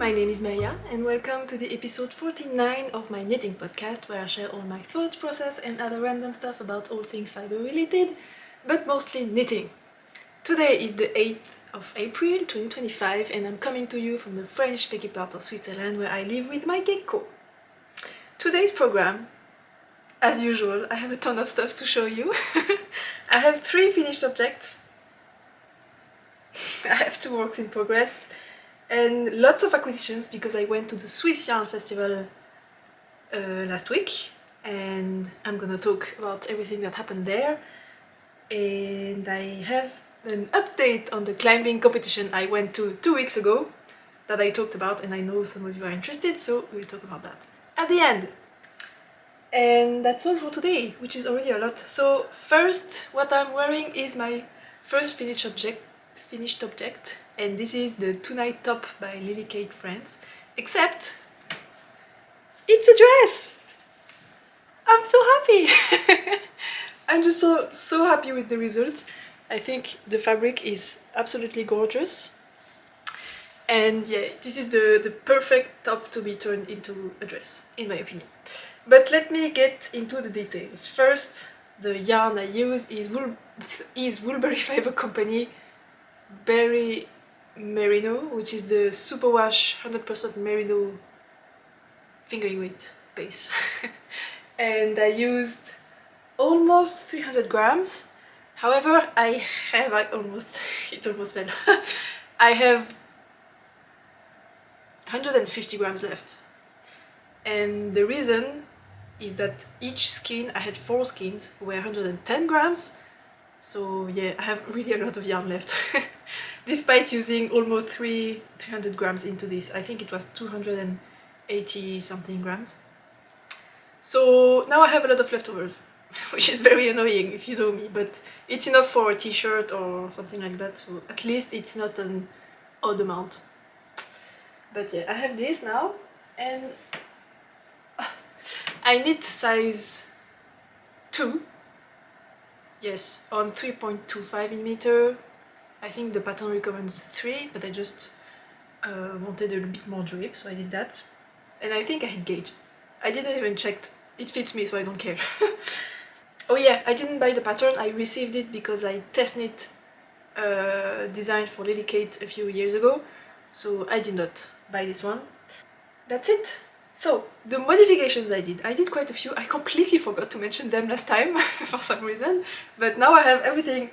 my name is Maya and welcome to the episode 49 of my knitting podcast where I share all my thought process and other random stuff about all things fiber related, but mostly knitting. Today is the 8th of April 2025 and I'm coming to you from the French-speaking part of Switzerland where I live with my gecko. Today's program, as usual, I have a ton of stuff to show you. I have 3 finished objects. I have 2 works in progress. And lots of acquisitions because I went to the Swiss Yarn Festival last week and I'm gonna talk about everything that happened there. And I have an update on the climbing competition I went to 2 weeks ago that I talked about, and I know some of you are interested, so we'll talk about that at the end. And that's all for today, which is already a lot. So first, what I'm wearing is my first finished object, and this is the Tonight top by Lily Kate France, except it's a dress! I'm so happy! I'm just so happy with the result. I think the fabric is absolutely gorgeous. And yeah, this is the perfect top to be turned into a dress, in my opinion. But let me get into the details. First, the yarn I used is Woolberry Fiber Company Berry Merino, which is the Superwash 100% Merino fingering weight base. And I used almost 300 grams. However, it almost fell. I have 150 grams left. And the reason is that each skein, I had 4 skeins, were 110 grams. So yeah, I have really a lot of yarn left. Despite using almost 300 grams into this. I think it was 280 something grams. So now I have a lot of leftovers, which is very annoying if you know me, but it's enough for a t-shirt or something like that, so at least it's not an odd amount. But yeah, I have this now, and I knit size 2. Yes, on 3.25mm. I think the pattern recommends 3, but I just wanted a bit more drape, so I did that. And I think I hit gauge. I didn't even check. It fits me, so I don't care. Oh yeah, I didn't buy the pattern. I received it because I test knit design for Lily Kate a few years ago, so I did not buy this one. That's it. So, the modifications I did quite a few. I completely forgot to mention them last time for some reason, but now I have everything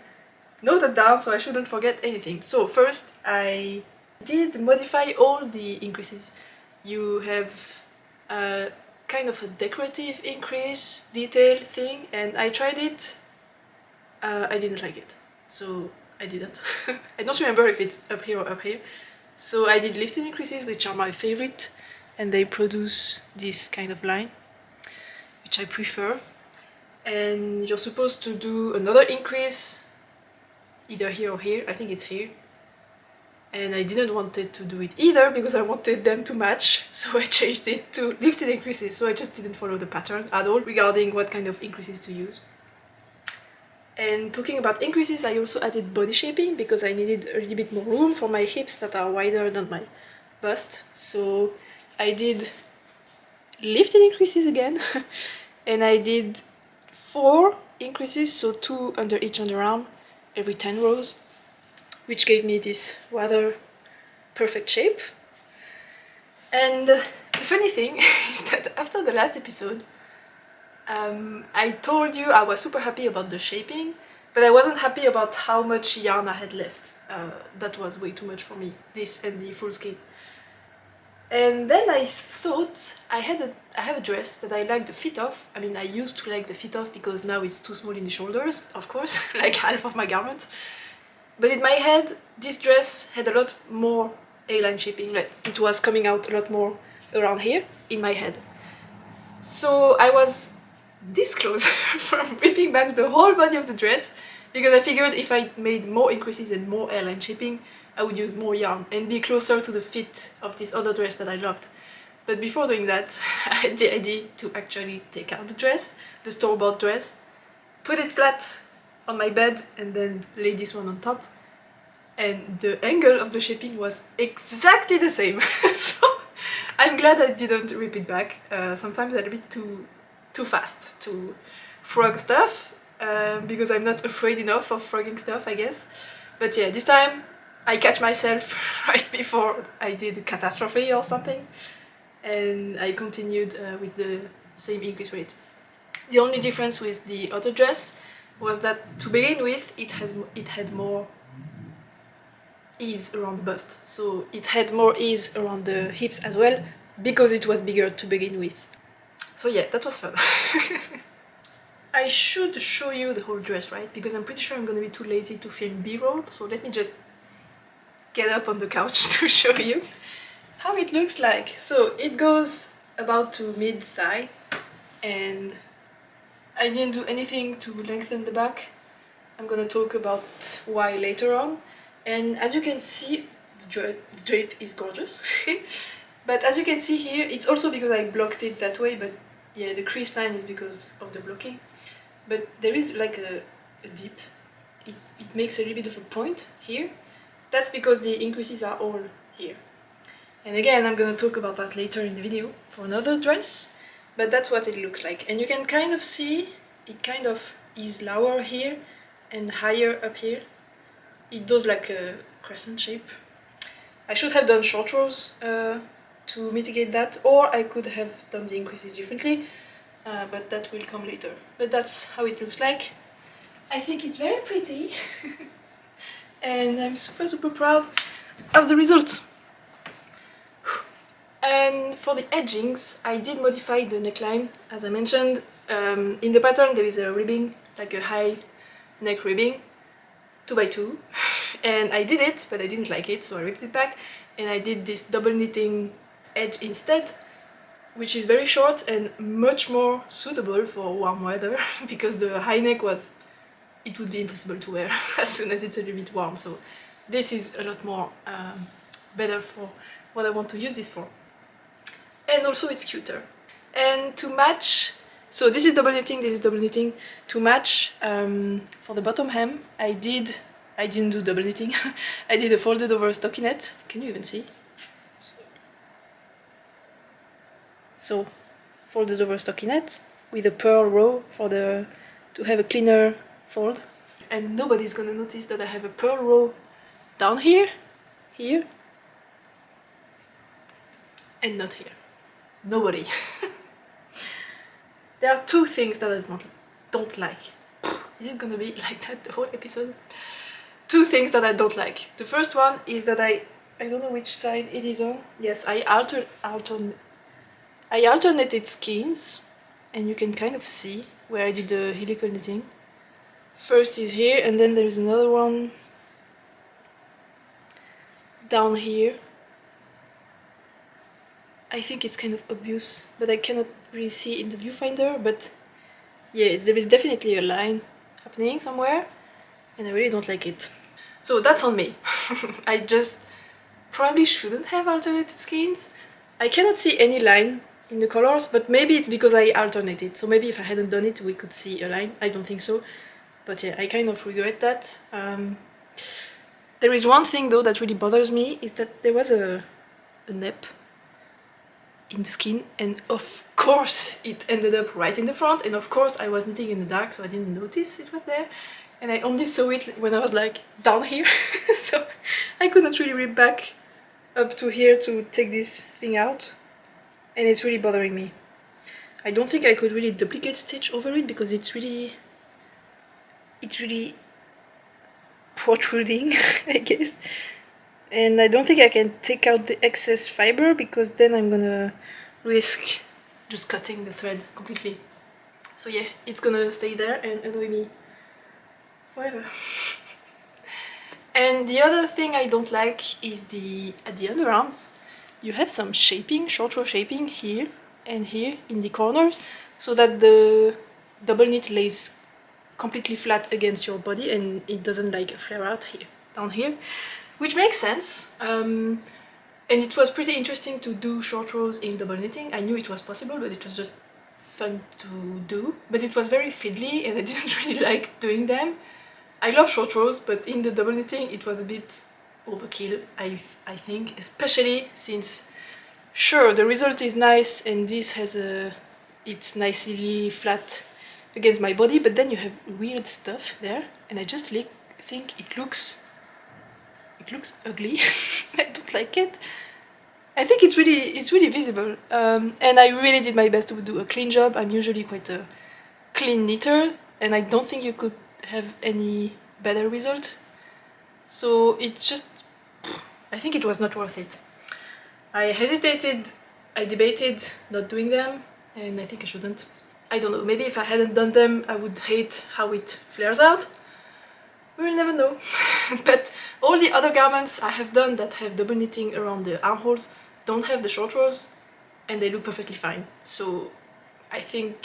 noted down so I shouldn't forget anything. So first, I did modify all the increases. You have a kind of a decorative increase detail thing, and I tried it. I didn't like it, so I didn't. I don't remember if it's up here or up here. So I did lifted increases, which are my favorite, and they produce this kind of line, which I prefer. And you're supposed to do another increase either here or here. I think it's here. And I didn't want it to do it either because I wanted them to match, so I changed it to lifted increases, so I just didn't follow the pattern at all regarding what kind of increases to use. And talking about increases, I also added body shaping because I needed a little bit more room for my hips that are wider than my bust. So I did lifted increases again, and I did 4 increases, so 2 under each underarm every 10 rows, which gave me this rather perfect shape. And the funny thing is that after the last episode, I told you I was super happy about the shaping, but I wasn't happy about how much yarn I had left. That was way too much for me, this and the full skein. And then I thought I have a dress that I like the fit of. I mean, I used to like the fit of because now it's too small in the shoulders, of course, like half of my garment. But in my head, this dress had a lot more A-line shaping, like it was coming out a lot more around here in my head. So I was this close from ripping back the whole body of the dress because I figured if I made more increases and more A-line shaping, I would use more yarn and be closer to the fit of this other dress that I loved. But before doing that, I had the idea to actually take out the dress, the store-bought dress, put it flat on my bed and then lay this one on top. and the angle of the shaping was exactly the same. So I'm glad I didn't rip it back. Sometimes I'm a bit too fast to frog stuff, because I'm not afraid enough of frogging stuff, I guess. But yeah, this time I catch myself right before I did a catastrophe or something, and I continued with the same increase rate. The only difference with the other dress was that to begin with it had more ease around the bust, so it had more ease around the hips as well, because it was bigger to begin with. So yeah, that was fun. I should show you the whole dress, right? Because I'm pretty sure I'm gonna be too lazy to film B-roll, so let me just get up on the couch to show you how it looks like. So it goes about to mid-thigh, and I didn't do anything to lengthen the back. I'm gonna talk about why later on. And as you can see, the drape is gorgeous. But as you can see here, it's also because I blocked it that way, but yeah, the crease line is because of the blocking. But there is like a dip. It makes a little bit of a point here. That's because the increases are all here. And again, I'm gonna talk about that later in the video for another dress, but that's what it looks like. And you can kind of see it kind of is lower here and higher up here. It does like a crescent shape. I should have done short rows to mitigate that, or I could have done the increases differently, but that will come later. But that's how it looks like. I think it's very pretty and I'm super proud of the result. And for the edgings, I did modify the neckline, as I mentioned. In the pattern there is a ribbing, like a high neck ribbing, 2x2, and I did it, but I didn't like it, so I ripped it back, and I did this double knitting edge instead, which is very short and much more suitable for warm weather, because the high neck it would be impossible to wear as soon as it's a little bit warm, so this is a lot more better for what I want to use this for. And also it's cuter. And to match, so this is double knitting, this is double knitting. To match, for the bottom hem, I didn't do double knitting. I did a folded over stockinette. Can you even see? So, folded over stockinette with a purl row to have a cleaner fold. And nobody's gonna notice that I have a purl row down here, and not here. Nobody. There are two things that I don't like. Is it gonna be like that the whole episode? Two things that I don't like. The first one is that I don't know which side it is on. Yes, I alternated skeins, and you can kind of see where I did the helical knitting. First is here, and then there is another one down here. I think it's kind of obvious, but I cannot really see in the viewfinder, but yeah, there is definitely a line happening somewhere, and I really don't like it. So that's on me. I just probably shouldn't have alternated skeins. I cannot see any line in the colors, but maybe it's because I alternated, so maybe if I hadn't done it we could see a line. I don't think so, but yeah, I kind of regret that. There is one thing though that really bothers me, is that there was a nip in the skin, and of course it ended up right in the front, and of course I was knitting in the dark, so I didn't notice it was there, and I only saw it when I was like down here. So I could not really rip back up to here to take this thing out, and it's really bothering me. I don't think I could really duplicate stitch over it because it's really protruding, I guess. And I don't think I can take out the excess fiber, because then I'm gonna risk just cutting the thread completely. So yeah, it's gonna stay there and annoy me forever. And the other thing I don't like is at the underarms, you have some shaping, short row shaping here and here in the corners, so that the double knit lays completely flat against your body and it doesn't like flare out here, down here. Which makes sense, and it was pretty interesting to do short rows in double knitting. I knew it was possible, but it was just fun to do. But it was very fiddly and I didn't really like doing them. I love short rows, but in the double knitting it was a bit overkill, I think, especially since, sure, the result is nice and this has it's nicely flat against my body, but then you have weird stuff there, and I just think it looks ugly. I don't like it. I think it's really visible, and I really did my best to do a clean job. I'm usually quite a clean knitter, and I don't think you could have any better result. So it's just, I think it was not worth it. I hesitated, I debated not doing them, and I think I shouldn't. I don't know, maybe if I hadn't done them I would hate how it flares out. We will never know. But all the other garments I have done that have double knitting around the armholes don't have the short rows, and they look perfectly fine. So I think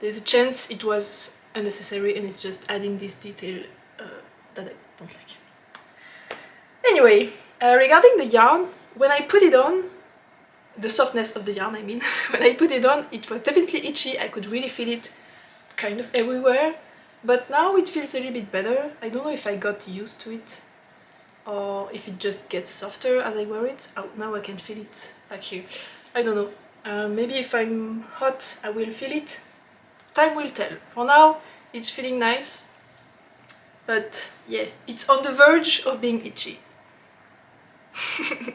there's a chance it was unnecessary and it's just adding this detail that I don't like. Anyway, regarding the yarn, when I put it on, the softness of the yarn I mean, when I put it on it was definitely itchy. I could really feel it kind of everywhere, but now it feels a little bit better. I don't know if I got used to it or if it just gets softer as I wear it. Oh, now I can feel it back here. I don't know. Maybe if I'm hot I will feel it. Time will tell. For now it's feeling nice, but yeah, it's on the verge of being itchy.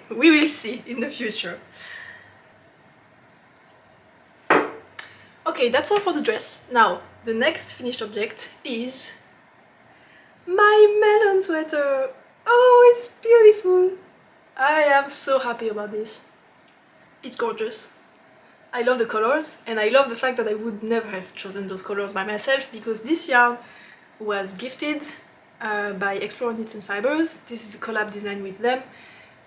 We will see in the future. Okay, that's all for the dress. Now, the next finished object is my melon sweater. Oh, it's beautiful. I am so happy about this. It's gorgeous. I love the colors, and I love the fact that I would never have chosen those colors by myself, because this yarn was gifted by Explore Knits and Fibers. This is a collab design with them,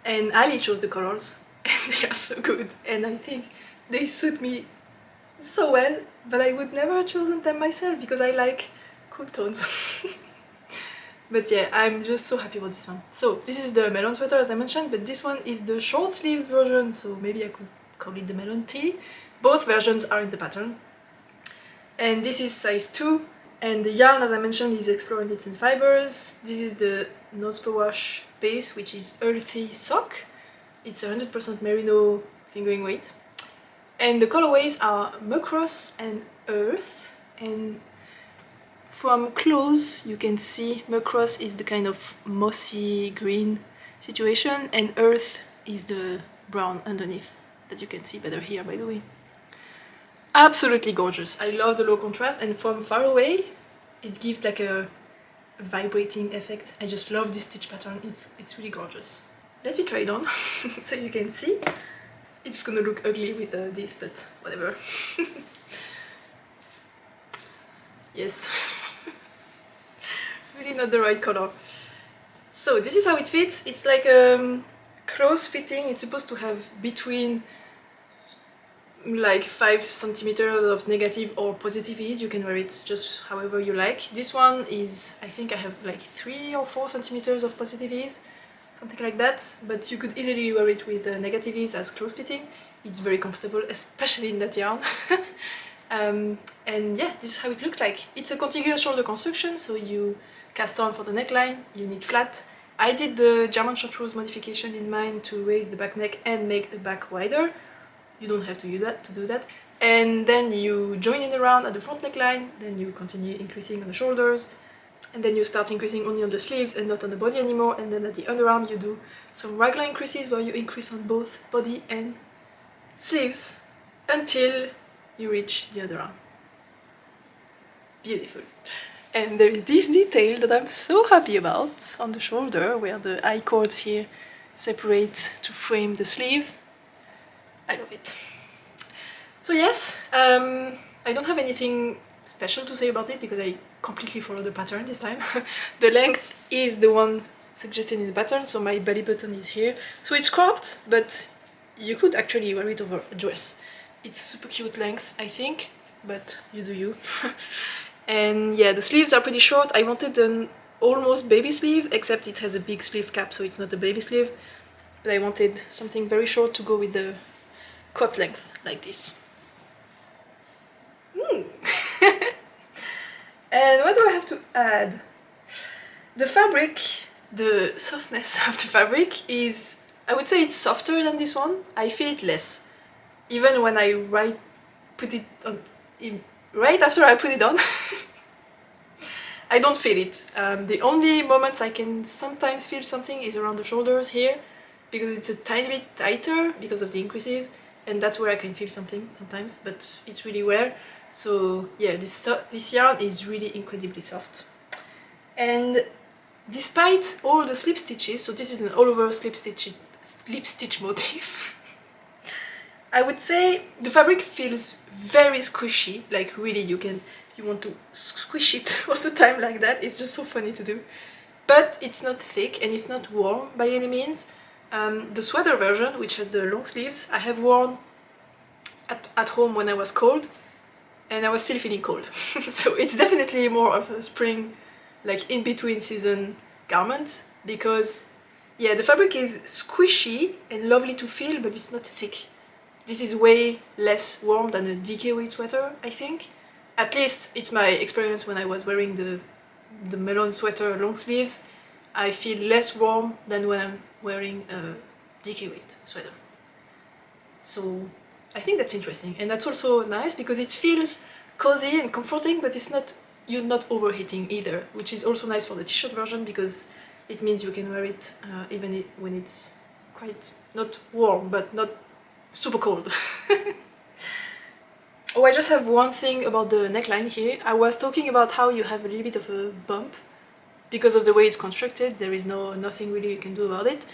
and Ali chose the colors, and they are so good, and I think they suit me so well, but I would never have chosen them myself because I like cool tones. But yeah, I'm just so happy about this one. So this is the melon sweater as I mentioned, but this one is the short sleeves version, so maybe I could call it the melon tee. Both versions are in the pattern. And this is size 2, and the yarn as I mentioned is Explore Knits and Fibers. This is the no superwash base, which is Earthy sock. It's 100% merino fingering weight. And the colorways are Muckross and Earth, and from close you can see Muckross is the kind of mossy green situation, and Earth is the brown underneath, that you can see better here by the way. Absolutely gorgeous. I love the low contrast, and from far away it gives like a vibrating effect. I just love this stitch pattern, it's really gorgeous. Let me try it on so you can see. It's gonna look ugly with this, but whatever. Yes. Really not the right color. So this is how it fits. It's like close fitting. It's supposed to have between like 5 centimeters of negative or positive ease. You can wear it just however you like. This one is, I think I have like 3 or 4 centimeters of positive ease. Something like that, but you could easily wear it with negative ease as close fitting. It's very comfortable, especially in that yarn. And yeah, this is how it looks like. It's a contiguous shoulder construction, so you cast on for the neckline, you knit flat. I did the German short rows modification in mine to raise the back neck and make the back wider. You don't have to do that. And then you join it around at the front neckline, then you continue increasing on the shoulders, and then you start increasing only on the sleeves and not on the body anymore, and then at the underarm you do some regular increases where you increase on both body and sleeves until you reach the underarm. Beautiful. And there is this detail that I'm so happy about on the shoulder, where the eye cords here separate to frame the sleeve. I love it. So yes, I don't have anything special to say about it because I completely follow the pattern this time. The length is the one suggested in the pattern, so my belly button is here. So it's cropped, but you could actually wear it over a dress. It's a super cute length, I think, but you do you. And yeah, the sleeves are pretty short. I wanted an almost baby sleeve, except it has a big sleeve cap, so it's not a baby sleeve. But I wanted something very short to go with the cup length, like this. And what do I have to add? The fabric, the softness of the fabric is, I would say it's softer than this one. I feel it less. Even when I put it on, right after I put it on, I don't feel it. The only moments I can sometimes feel something is around the shoulders here, because it's a tiny bit tighter because of the increases, and that's where I can feel something sometimes, but it's really rare. So yeah, this yarn is really incredibly soft. And despite all the slip stitches, so this is an all over slip stitch motif, I would say the fabric feels very squishy, like really you want to squish it all the time like that. It's just so funny to do. But it's not thick and it's not warm by any means. The sweater version, which has the long sleeves, I have worn at home when I was cold, and I was still feeling cold. So it's definitely more of a spring, like in between season garment, because yeah, the fabric is squishy and lovely to feel, but it's not thick. This is way less warm than a DK weight sweater, I think. At least it's my experience when I was wearing the Melon Sweater long sleeves. I feel less warm than when I'm wearing a DK weight sweater. So I think that's interesting, and that's also nice because it feels cozy and comforting, but you're not overheating either, which is also nice for the t-shirt version because it means you can wear it even when it's quite not warm but not super cold. Oh, I just have one thing about the neckline here. I was talking about how you have a little bit of a bump because of the way it's constructed. There is nothing really you can do about it,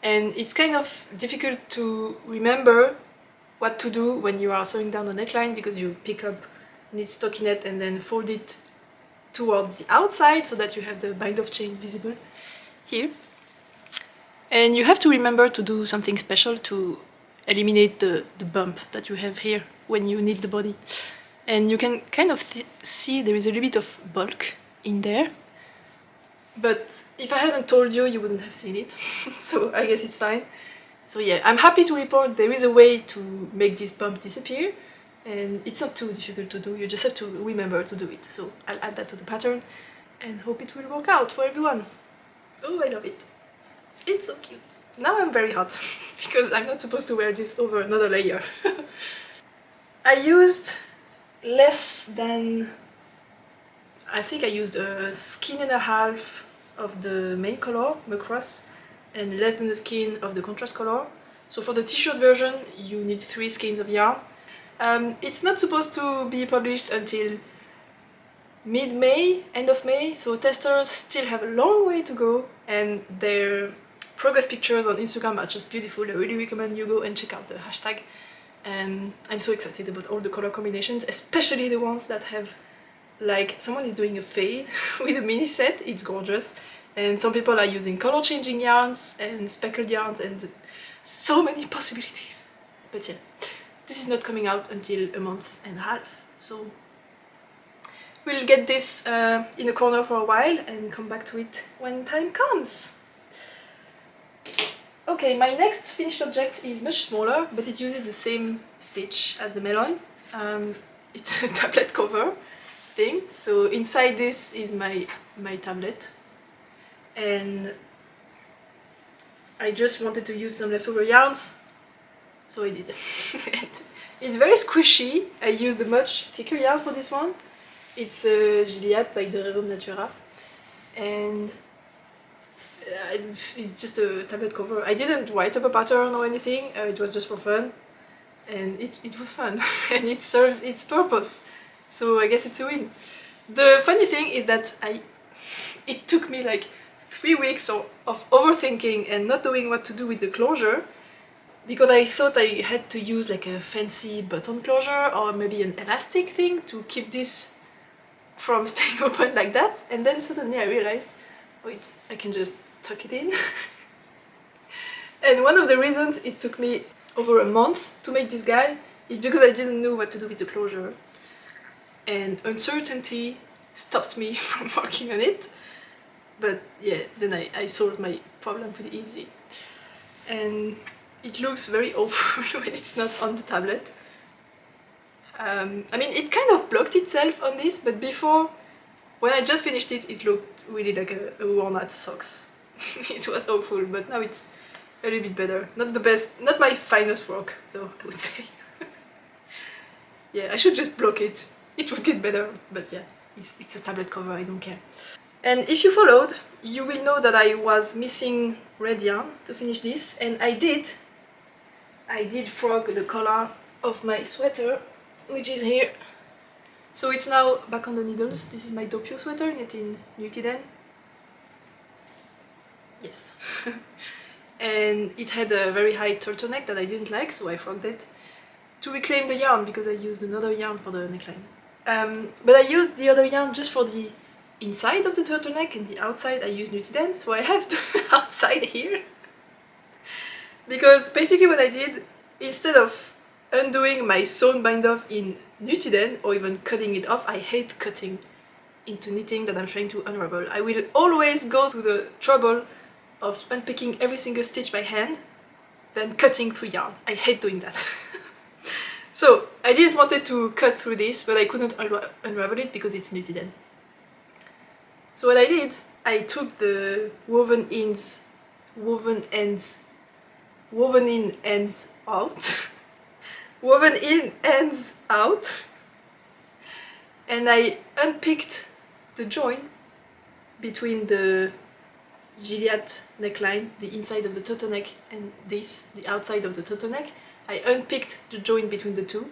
and it's kind of difficult to remember what to do when you are sewing down the neckline, because you pick up knit stockinette and then fold it towards the outside so that you have the bind off chain visible here, and you have to remember to do something special to eliminate the bump that you have here when you knit the body. And you can kind of see there is a little bit of bulk in there, but if I hadn't told you, you wouldn't have seen it. So I guess it's fine. So yeah, I'm happy to report there is a way to make this bump disappear, and it's not too difficult to do. You just have to remember to do it. So I'll add that to the pattern and hope it will work out for everyone. Oh, I love it. It's so cute. Now I'm very hot because I'm not supposed to wear this over another layer. I used less than, I think I used a skein and a half of the main color, Muckross, and less than the skein of the contrast color. So for the t-shirt version you need 3 skeins of yarn. It's not supposed to be published until mid-May, end of May, so testers still have a long way to go, and their progress pictures on Instagram are just beautiful. I really recommend you go and check out the hashtag. And I'm so excited about all the color combinations, especially the ones that have, like, someone is doing a fade with a mini set. It's gorgeous. And some people are using color changing yarns and speckled yarns and so many possibilities. But yeah, this is not coming out until a month and a half, so we'll get this in a corner for a while and come back to it when time comes. Okay, my next finished object is much smaller, but it uses the same stitch as the melon. It's a tablet cover thing, so inside this is my tablet, and I just wanted to use some leftover yarns, so I did. It's very squishy. I used a much thicker yarn for this one. It's Gilliatt by De Rerum Natura, and it's just a tablet cover. I didn't write up a pattern or anything, it was just for fun, and it was fun and it serves its purpose, so I guess it's a win. The funny thing is that it took me like 3 weeks of overthinking and not knowing what to do with the closure, because I thought I had to use like a fancy button closure or maybe an elastic thing to keep this from staying open like that, and then suddenly I realized, wait, I can just tuck it in. And one of the reasons it took me over a month to make this guy is because I didn't know what to do with the closure, and uncertainty stopped me from working on it. But yeah, then I solved my problem pretty easy, and it looks very awful when it's not on the tablet. I mean, it kind of blocked itself on this, but before When I just finished it, it looked really like a worn-out socks. It was awful, but now it's a little bit better. Not the best, not my finest work though, I would say. Yeah, I should just block it. It would get better, but yeah, it's a tablet cover, I don't care. And if you followed, you will know that I was missing red yarn to finish this, and I did frog the collar of my sweater, which is here. So it's now back on the needles. This is my Doppio sweater, knit in undyed. Yes. And it had a very high turtleneck that I didn't like, so I frogged it to reclaim the yarn because I used another yarn for the neckline. But I used the other yarn just for the inside of the turtleneck, and the outside I used undyed, so I have the outside here. Because basically what I did, instead of undoing my sewn bind off in undyed or even cutting it off, I hate cutting into knitting that I'm trying to unravel. I will always go through the trouble of unpicking every single stitch by hand, then cutting through yarn. I hate doing that. So I didn't want it to cut through this, but I couldn't unravel it because it's undyed. So what I did, I took the woven in ends out, woven in ends out, and I unpicked the join between the Gilliatt neckline, the inside of the turtleneck, and this, the outside of the turtleneck. I unpicked the join between the two,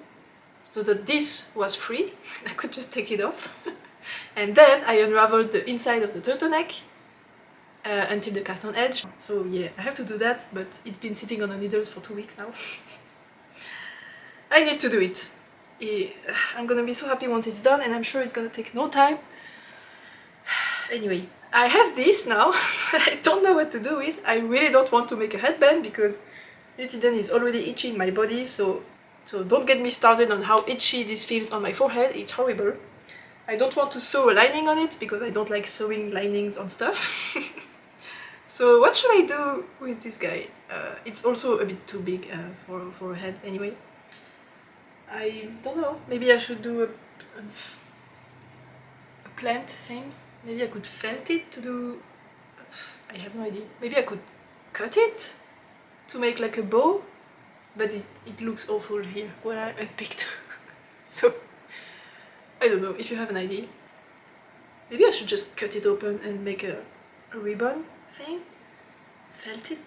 so that this was free. I could just take it off. And then I unraveled the inside of the turtleneck until the cast on edge. So yeah, I have to do that, but it's been sitting on the needles for 2 weeks now. I need to do it. I'm gonna be so happy once it's done, and I'm sure it's gonna take no time. Anyway, I have this now. I don't know what to do with. I really don't want to make a headband because undyed is already itchy in my body, so don't get me started on how itchy this feels on my forehead. It's horrible. I don't want to sew a lining on it because I don't like sewing linings on stuff. So what should I do with this guy? It's also a bit too big for a head anyway. I don't know, maybe I should do a plant thing. Maybe I could felt it to do... I have no idea. Maybe I could cut it to make like a bow, but it looks awful here where I picked. So I don't know if you have an idea. Maybe I should just cut it open and make a ribbon thing. Felt it?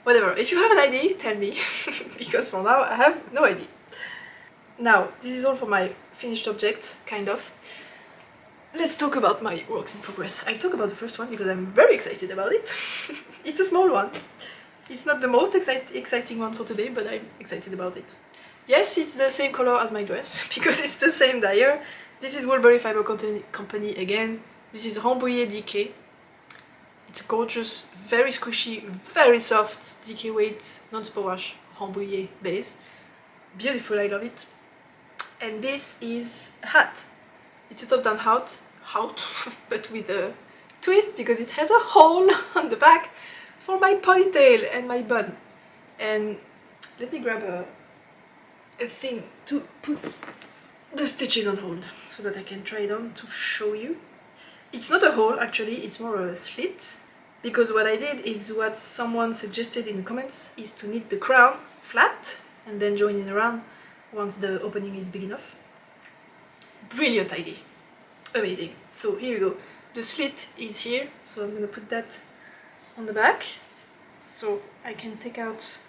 Whatever, if you have an idea, tell me. Because for now I have no idea. Now, this is all for my finished object, kind of. Let's talk about my works in progress. I'll talk about the first one because I'm very excited about it. It's a small one. It's not the most exciting one for today, but I'm excited about it. Yes, it's the same color as my dress, because it's the same dyer. This is Woolberry Fiber Company again. This is Rambouillet DK. It's a gorgeous, very squishy, very soft DK weight, non-superwash Rambouillet base. Beautiful, I love it. And this is a hat. It's a top-down hat, but with a twist because it has a hole on the back for my ponytail and my bun. And let me grab a thing to put the stitches on hold so that I can try it on to show you. It's not a hole actually, it's more a slit, because what I did is what someone suggested in the comments is to knit the crown flat and then join it around once the opening is big enough. Brilliant idea. Amazing. So here you go. The slit is here, so I'm going to put that on the back so I can take out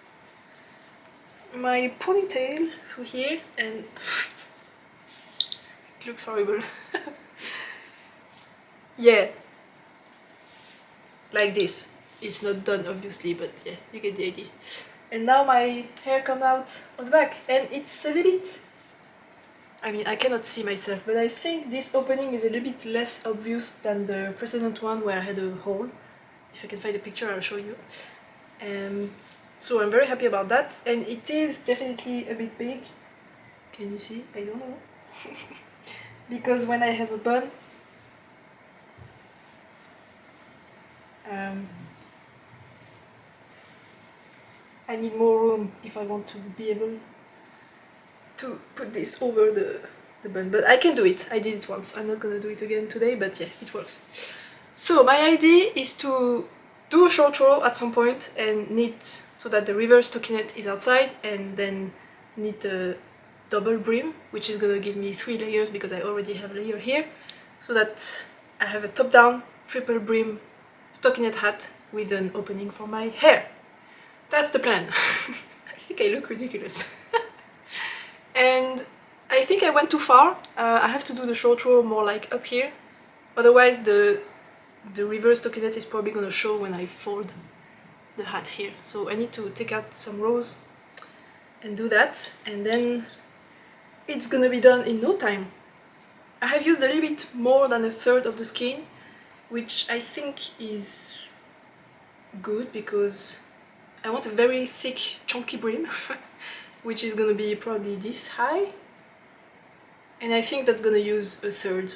my ponytail through here, and it looks horrible. Yeah, like this. It's not done obviously, but yeah, you get the idea. And now my hair comes out on the back, and it's a little bit... I mean, I cannot see myself, but I think this opening is a little bit less obvious than the precedent one where I had a hole. If I can find a picture, I'll show you. So I'm very happy about that, and it is definitely a bit big. Can you see? I don't know. Because when I have a bun, I need more room if I want to be able to put this over the the bun, but I can do it. I did it once. I'm not gonna do it again today, but yeah, it works. So my idea is to do a short row at some point and knit so that the reverse stockinette is outside, and then knit a double brim, which is gonna give me 3 layers because I already have a layer here, so that I have a top-down triple brim stockinette hat with an opening for my hair. That's the plan. I think I look ridiculous. And I think I went too far. I have to do the short row more like up here, otherwise the reverse stockinette is probably gonna show when I fold the hat here. So I need to take out some rows and do that, and then it's gonna be done in no time. I have used a little bit more than a third of the skein, which I think is good because I want a very thick, chunky brim, which is gonna be probably this high, and I think that's gonna use a third,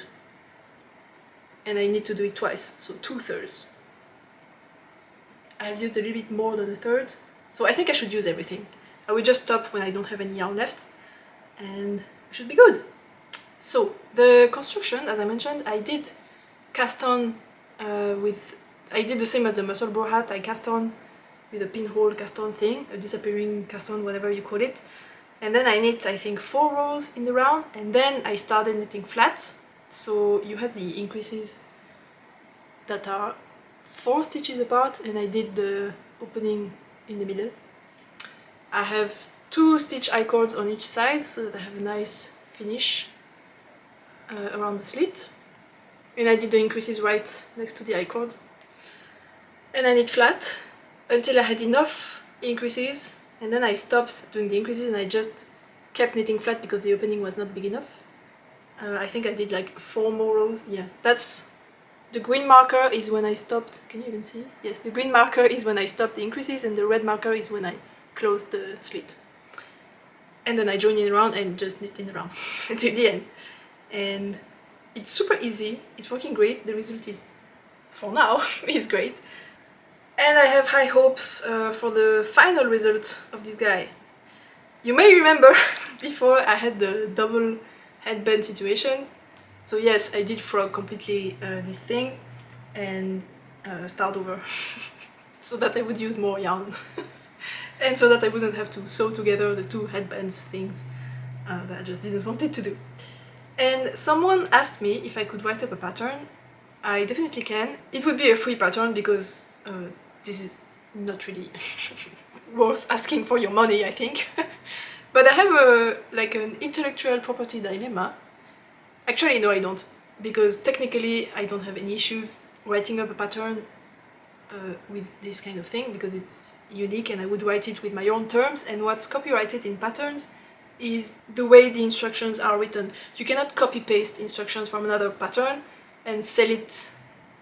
and I need to do it twice, so 2/3. I've used a little bit more than a third, so I think I should use everything. I will just stop when I don't have any yarn left, and it should be good. So the construction, as I mentioned, I did cast on I did the same as the muscle bro hat. I cast on with a pinhole cast on thing, a disappearing cast on, whatever you call it, and then I knit I think 4 rows in the round, and then I started knitting flat. So you have the increases that are 4 stitches apart, and I did the opening in the middle. I have 2 stitch I-cords on each side so that I have a nice finish around the slit, and I did the increases right next to the I-cord, and I knit flat until I had enough increases, and then I stopped doing the increases and I just kept knitting flat because the opening was not big enough. I think I did like 4 more rows. Yeah, that's the green marker is when I stopped. Can you even see? Yes, the green marker is when I stopped the increases, and the red marker is when I closed the slit. And then I join it around and just knit in around until the end. And it's super easy, it's working great, the result is, for now, is great. And I have high hopes for the final result of this guy. You may remember before I had the double headband situation. So yes, I did frog completely this thing and start over so that I would use more yarn and so that I wouldn't have to sew together the 2 headbands things that I just didn't want it to do. And someone asked me if I could write up a pattern. I definitely can. It would be a free pattern because this is not really worth asking for your money, I think. But I have like an intellectual property dilemma. Actually, no, I don't, because technically I don't have any issues writing up a pattern with this kind of thing because it's unique and I would write it with my own terms, and what's copyrighted in patterns is the way the instructions are written. You cannot copy-paste instructions from another pattern and sell it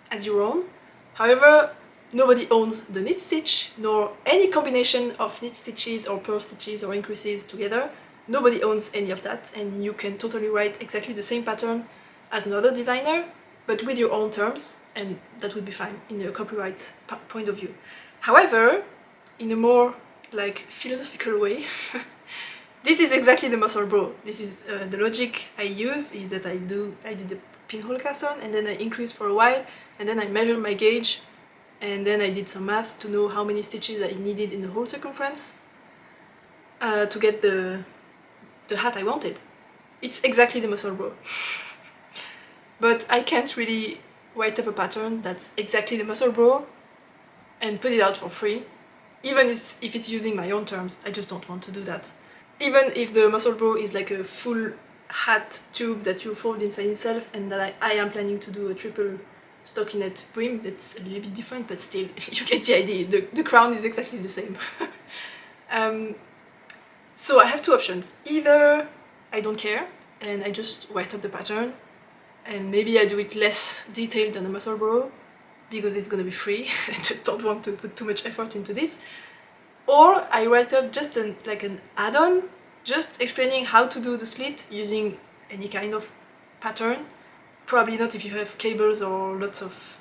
as your own. However, nobody owns the knit stitch, nor any combination of knit stitches or purl stitches or increases together. Nobody owns any of that, and you can totally write exactly the same pattern as another designer, but with your own terms, and that would be fine in a copyright point of view. However, in a more like philosophical way, this is exactly the muscle bro. This is the logic I use is that I did the pinhole cast on, and then I increased for a while, and then I measured my gauge, and then I did some math to know how many stitches I needed in the whole circumference to get the hat I wanted. It's exactly the muscle bro. But I can't really write up a pattern that's exactly the muscle bro and put it out for free, even if it's using my own terms. I just don't want to do that. Even if the muscle bro is like a full hat tube that you fold inside itself, and that I am planning to do a triple stockinette brim, that's a little bit different, but still, you get the idea. The crown is exactly the same. So I have 2 options. Either I don't care and I just write up the pattern, and maybe I do it less detailed than the muscle bro because it's gonna be free. I just don't want to put too much effort into this. Or I write up just like an add-on, just explaining how to do the slit using any kind of pattern. Probably not if you have cables or lots of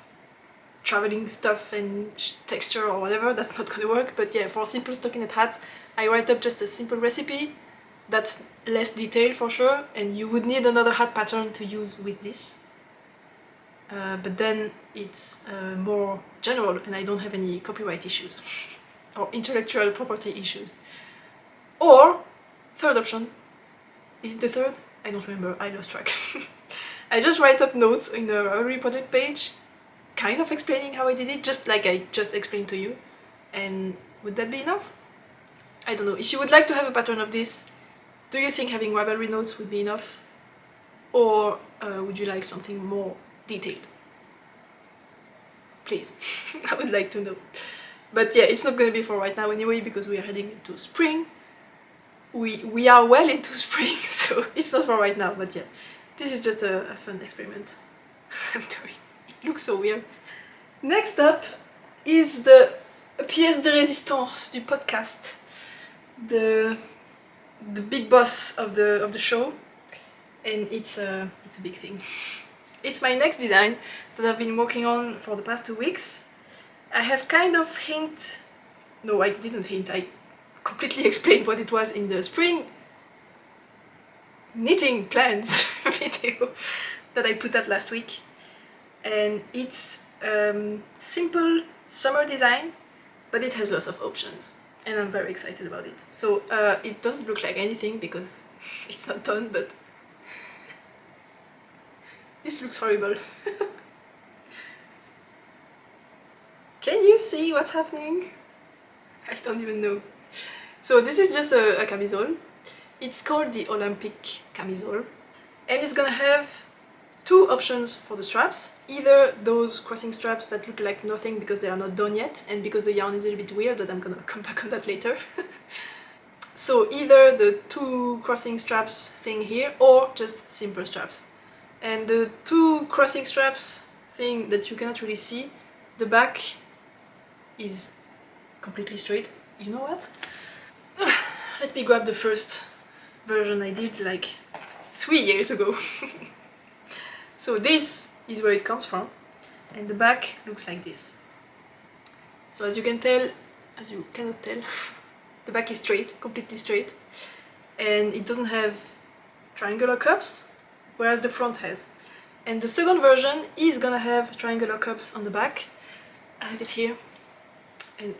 traveling stuff and texture or whatever, that's not gonna work. But yeah, for simple stockinette hats, I write up just a simple recipe That's less detailed for sure, and you would need another hat pattern to use with this. But then it's more general, and I don't have any copyright issues or intellectual property issues. Or, third option. Is it the third? I don't remember, I lost track. I just write up notes in the Ravelry project page, kind of explaining how I did it, just like I just explained to you. And would that be enough? I don't know. If you would like to have a pattern of this, do you think having Ravelry notes would be enough? Or would you like something more detailed? Please, I would like to know. But yeah, it's not gonna be for right now anyway, because we are heading into spring. We are well into spring, so it's not for right now, but yeah. This is just a fun experiment I'm doing. It looks so weird. Next up is the pièce de résistance du podcast. The big boss of the show, and it's a big thing. It's my next design that I've been working on for the past 2 weeks. I have kind of no, I didn't hint, I completely explained what it was in the spring knitting plans video that I put out last week. And it's simple summer design, but it has lots of options, and I'm very excited about it. So it doesn't look like anything because it's not done, but this looks horrible. Can you see what's happening? I don't even know. So this is just a camisole. It's called the Olympic camisole, and it's gonna have 2 options for the straps. Either those crossing straps that look like nothing because they are not done yet, and because the yarn is a little bit weird, but I'm gonna come back on that later. So either the 2 crossing straps thing here, or just simple straps. And the 2 crossing straps thing that you cannot really see, the back is completely straight. You know what? Let me grab the first version I did like 3 years ago. So this is where it comes from, and the back looks like this. So as you cannot tell, the back is straight, completely straight, and it doesn't have triangular cups, whereas the front has. And the second version is gonna have triangular cups on the back. I have it here, and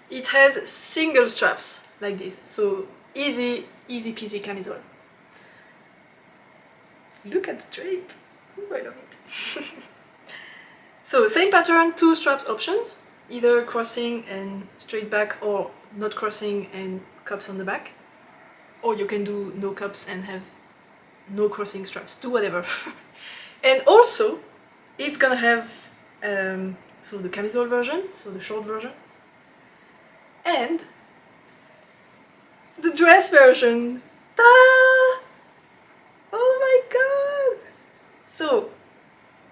it has single straps like this, so easy peasy camisole. Look at the drape. Ooh, I love it. So same pattern, 2 straps options, either crossing and straight back, or not crossing and cups on the back. Or you can do no cups and have no crossing straps, do whatever. And also, it's gonna have so the camisole version, so the short version, and the dress version. Ta-da! Oh my god! So,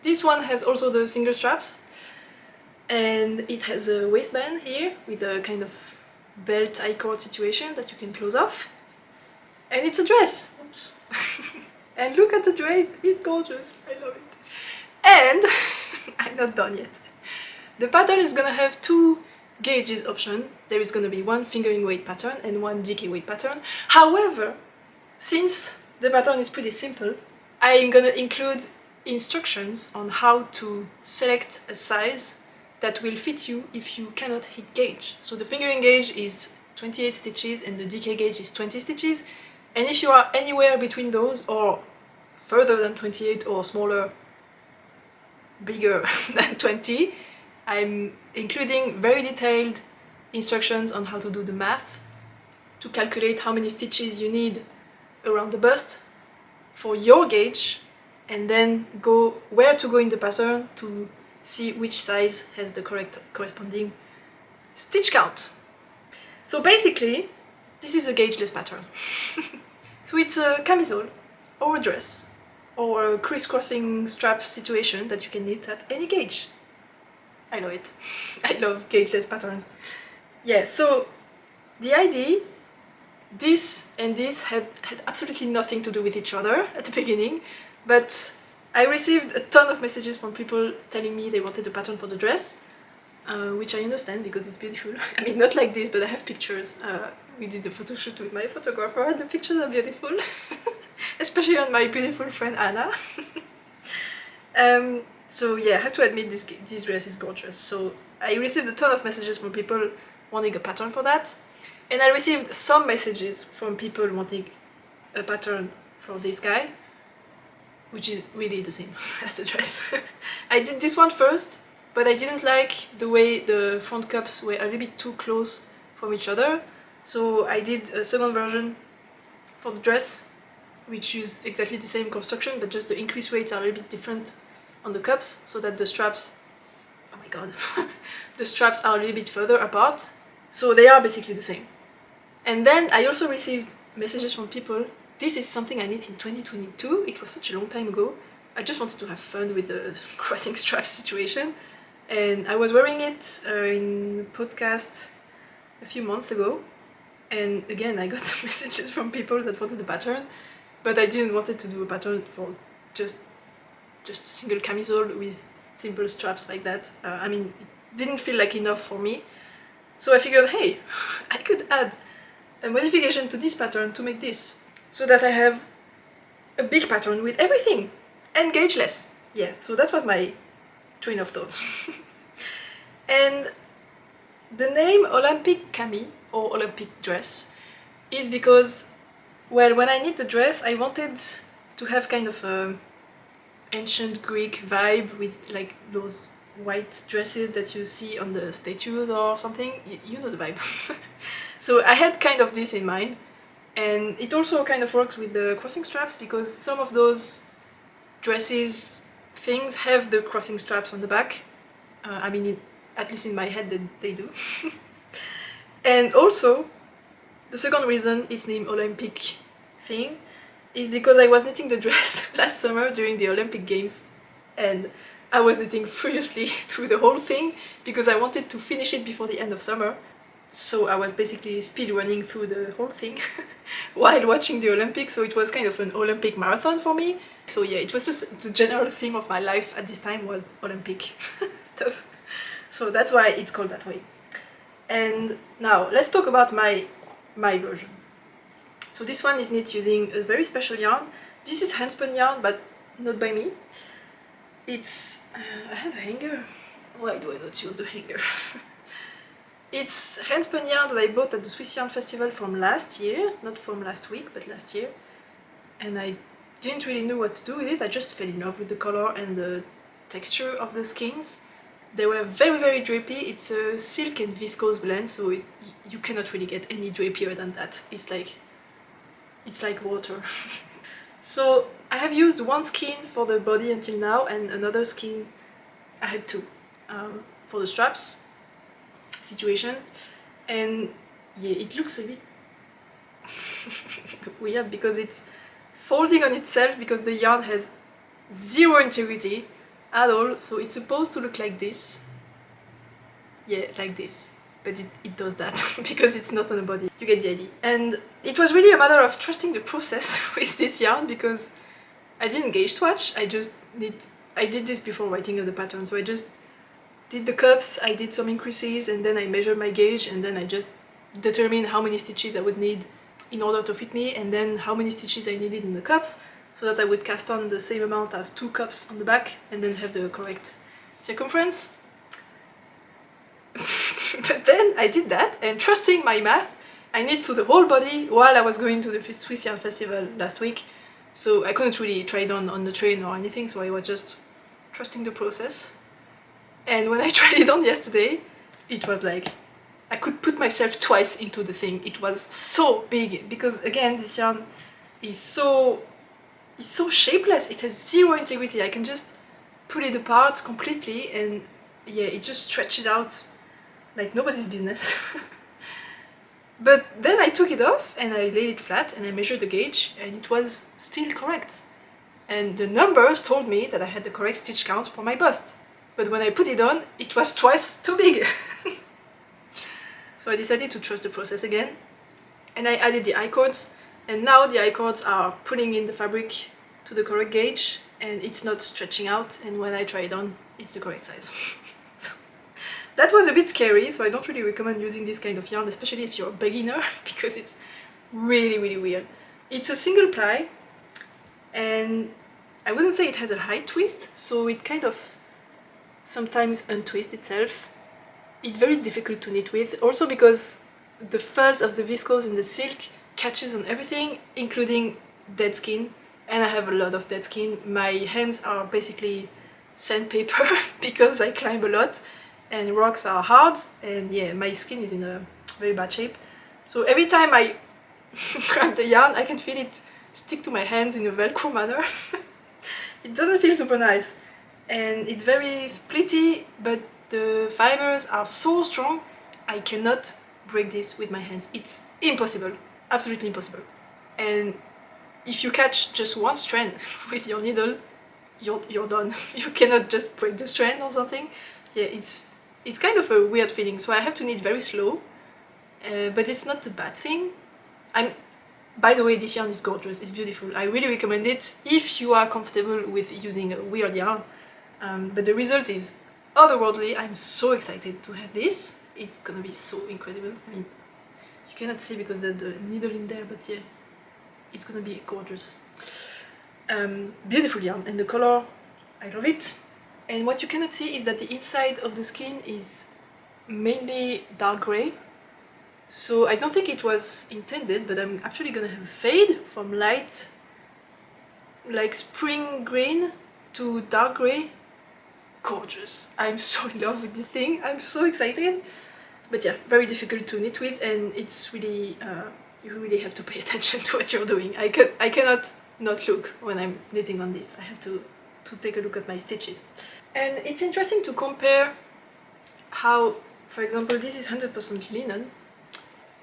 this one has also the single straps, and it has a waistband here with a kind of belt I-cord situation that you can close off. And it's a dress! Oops. And look at the drape, it's gorgeous, I love it. And I'm not done yet. The pattern is gonna have 2 gauges option. There is gonna be 1 fingering weight pattern and 1 DK weight pattern. However, since the pattern is pretty simple, I'm gonna include instructions on how to select a size that will fit you if you cannot hit gauge. So the fingering gauge is 28 stitches and the DK gauge is 20 stitches. And if you are anywhere between those, or further than 28 or smaller, bigger than 20, I'm including very detailed instructions on how to do the math to calculate how many stitches you need around the bust for your gauge, and then where to go in the pattern to see which size has the correct corresponding stitch count. So basically, this is a gaugeless pattern. So it's a camisole, or a dress, or a crisscrossing strap situation that you can knit at any gauge. I love it. I love gaugeless patterns. Yeah, so the idea, this and this had absolutely nothing to do with each other at the beginning, but I received a ton of messages from people telling me they wanted a pattern for the dress, which I understand because it's beautiful. I mean, not like this, but I have pictures we did the photo shoot with my photographer. The pictures are beautiful, especially on my beautiful friend Anna. So yeah, I have to admit this dress is gorgeous. So I received a ton of messages from people wanting a pattern for that, and I received some messages from people wanting a pattern for this guy, which is really the same as the dress. I did this one first, but I didn't like the way the front cups were a little bit too close from each other, so I did a second version for the dress, which used exactly the same construction, but just the increase rates are a little bit different on the cups, so that the straps, oh my god, the straps are a little bit further apart, so they are basically the same. And then I also received messages from people, this is something I knit in 2022, it was such a long time ago, I just wanted to have fun with the crossing strap situation, and I was wearing it in a podcast a few months ago, and again I got messages from people that wanted the pattern, but I didn't want to do a pattern for just a single camisole with simple straps like that. I mean, it didn't feel like enough for me, so I figured, hey, I could add a modification to this pattern to make this, so that I have a big pattern with everything and gaugeless. Yeah, so that was my train of thought. And the name Olympic Cami or Olympic dress is because, well, when I knit the dress I wanted to have kind of a ancient Greek vibe with like those white dresses that you see on the statues or something. You know the vibe. So I had kind of this in mind, and it also kind of works with the crossing straps because some of those dresses things have the crossing straps on the back. I mean, at least in my head they do. And also, the second reason it's named Olympic thing is because I was knitting the dress last summer during the Olympic Games, and I was knitting furiously through the whole thing because I wanted to finish it before the end of summer. So I was basically speed running through the whole thing while watching the Olympics, so it was kind of an Olympic marathon for me. So yeah, it was just the general theme of my life at this time was Olympic stuff. So that's why it's called that way. And now let's talk about my version. So this one is knit using a very special yarn. This is handspun yarn, but not by me. It's I have a hanger. Why do I not use the hanger? It's handspun yarn that I bought at the Swiss Yarn Festival from last year, not from last week, but last year. And I didn't really know what to do with it. I just fell in love with the color and the texture of the skeins. They were very, very drapey. It's a silk and viscose blend, so you cannot really get any drapier than that. It's like water. So I have used one skein for the body until now, and another skein, I had two, for the straps situation. And yeah, it looks a bit weird because it's folding on itself because the yarn has zero integrity at all, so it's supposed to look like this. Yeah, like this. But it does that because it's not on the body. You get the idea. And it was really a matter of trusting the process with this yarn because I didn't gauge swatch. I did this before writing of the pattern, so I just did the cups, I did some increases, and then I measured my gauge, and then I just determined how many stitches I would need in order to fit me, and then how many stitches I needed in the cups, so that I would cast on the same amount as two cups on the back, and then have the correct circumference. But then I did that, and trusting my math, I knit through the whole body while I was going to the Swiss Yarn Festival last week, so I couldn't really try it on the train or anything, so I was just trusting the process. And when I tried it on yesterday, it was like, I could put myself twice into the thing. It was so big, because again, this yarn is so shapeless, it has zero integrity. I can just pull it apart completely, and yeah, it just stretched out like nobody's business. But then I took it off and I laid it flat and I measured the gauge, and it was still correct. And the numbers told me that I had the correct stitch count for my bust. But when I put it on, it was twice too big. So I decided to trust the process again, and I added the I-cords, and now the I-cords are pulling in the fabric to the correct gauge, and it's not stretching out, and when I try it on, it's the correct size. So that was a bit scary, so I don't really recommend using this kind of yarn, especially if you're a beginner, because it's really, really weird. It's a single ply, and I wouldn't say it has a high twist, so it kind of sometimes untwists itself. It's very difficult to knit with, also because the fuzz of the viscose and the silk catches on everything, including dead skin, and I have a lot of dead skin. My hands are basically sandpaper because I climb a lot and rocks are hard, and yeah, my skin is in a very bad shape. So every time I grab the yarn, I can feel it stick to my hands in a velcro manner. It doesn't feel super nice, and it's very splitty, but the fibers are so strong I cannot break this with my hands. It's impossible, absolutely impossible. And if you catch just one strand with your needle, you're done. You cannot just break the strand or something. Yeah, it's kind of a weird feeling, so I have to knit very slow, but it's not a bad thing. By the way, this yarn is gorgeous, it's beautiful. I really recommend it if you are comfortable with using a weird yarn. But the result is otherworldly. I'm so excited to have this. It's gonna be so incredible. I mean, you cannot see because there's the needle in there, but yeah, it's gonna be gorgeous. Beautiful yarn, and the color, I love it. And what you cannot see is that the inside of the skin is mainly dark grey. So I don't think it was intended, but I'm actually gonna have a fade from light, like spring green, to dark grey. Gorgeous. I'm so in love with this thing. I'm so excited. But yeah, very difficult to knit with, and it's really, you really have to pay attention to what you're doing. I cannot not look when I'm knitting on this. I have to take a look at my stitches. And it's interesting to compare how, for example, this is 100% linen,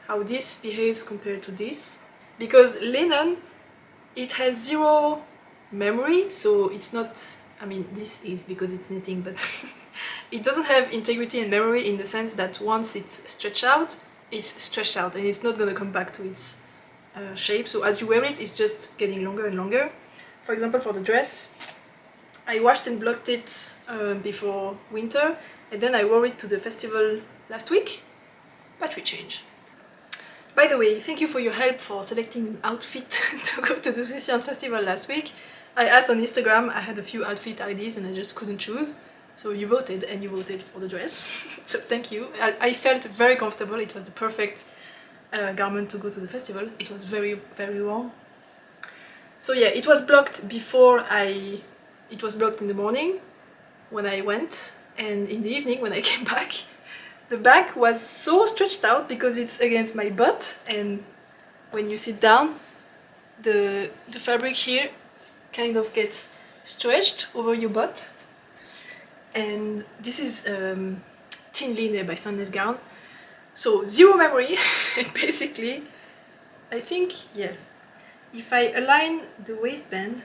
how this behaves compared to this. Because linen, it has zero memory, so it's not, I mean, this is because it's knitting, but it doesn't have integrity and memory in the sense that once it's stretched out, and it's not gonna come back to its shape. So as you wear it, it's just getting longer and longer. For example, for the dress, I washed and blocked it before winter, and then I wore it to the festival last week. Battery change. By the way, thank you for your help for selecting an outfit to go to the Swiss Yarn Festival last week. I asked on Instagram, I had a few outfit ideas and I just couldn't choose. So you voted, and you voted for the dress. So thank you. I felt very comfortable. It was the perfect garment to go to the festival. It was very, very warm. So yeah, it was blocked before it was blocked in the morning when I went, and in the evening when I came back, the back was so stretched out because it's against my butt, and when you sit down, the fabric here kind of gets stretched over your butt. And this is Tin Line by Sandnes Garn. So zero memory, and basically, I think, yeah, if I align the waistband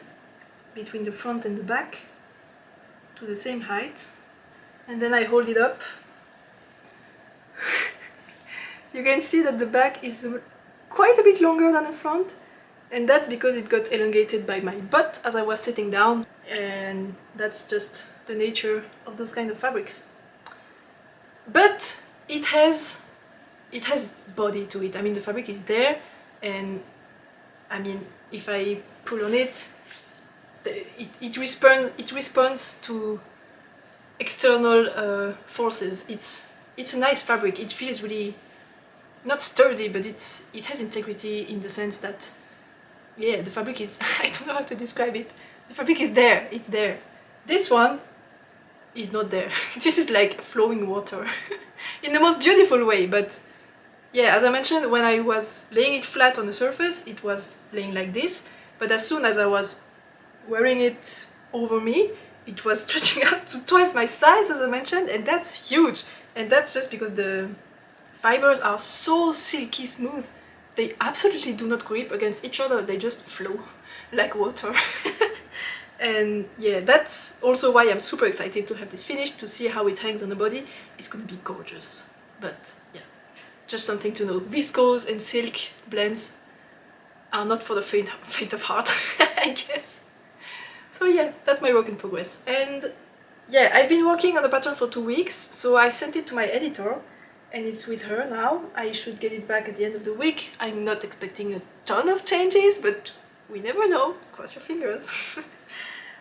between the front and the back to the same height, and then I hold it up, you can see that the back is quite a bit longer than the front, and that's because it got elongated by my butt as I was sitting down, and that's just the nature of those kind of fabrics. But it has body to it. I mean, the fabric is there, and I mean, if I pull on it, it responds to external forces. It's a nice fabric. It feels really not sturdy, but it has integrity in the sense that, yeah, the fabric is I don't know how to describe it. The fabric is there. It's there. This one is not there. This is like flowing water in the most beautiful way. But yeah, as I mentioned, when I was laying it flat on the surface, it was laying like this, but as soon as I was wearing it over me, it was stretching out to twice my size, as I mentioned, and that's huge. And that's just because the fibers are so silky smooth. They absolutely do not grip against each other, they just flow like water. And yeah, that's also why I'm super excited to have this finished, to see how it hangs on the body. It's gonna be gorgeous. But yeah, just something to know. Viscose and silk blends are not for the faint of heart, I guess. So yeah, that's my work in progress. And yeah, I've been working on the pattern for 2 weeks, so I sent it to my editor and it's with her now. I should get it back at the end of the week. I'm not expecting a ton of changes, but we never know. Cross your fingers.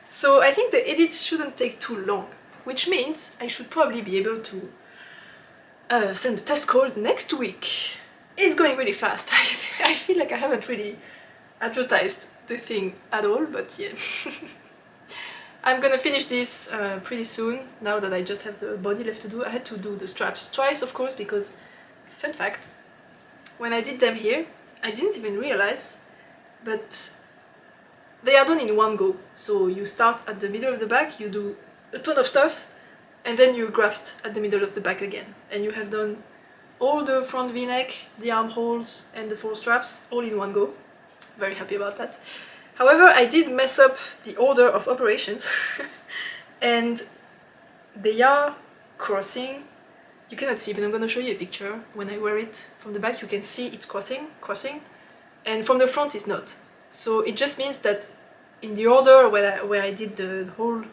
So I think the edits shouldn't take too long, which means I should probably be able to send the test code next week. It's going really fast. I feel like I haven't really advertised the thing at all, but yeah. I'm gonna finish this pretty soon, now that I just have the body left to do. I had to do the straps twice, of course, because, fun fact, when I did them here, I didn't even realize, but they are done in one go. So you start at the middle of the back, you do a ton of stuff, and then you graft at the middle of the back again. And you have done all the front v-neck, the armholes, and the 4 straps all in one go. Very happy about that. However, I did mess up the order of operations and they are crossing. You cannot see, but I'm gonna show you a picture. When I wear it from the back, you can see it's crossing, and from the front it's not. So it just means that in the order where I did the whole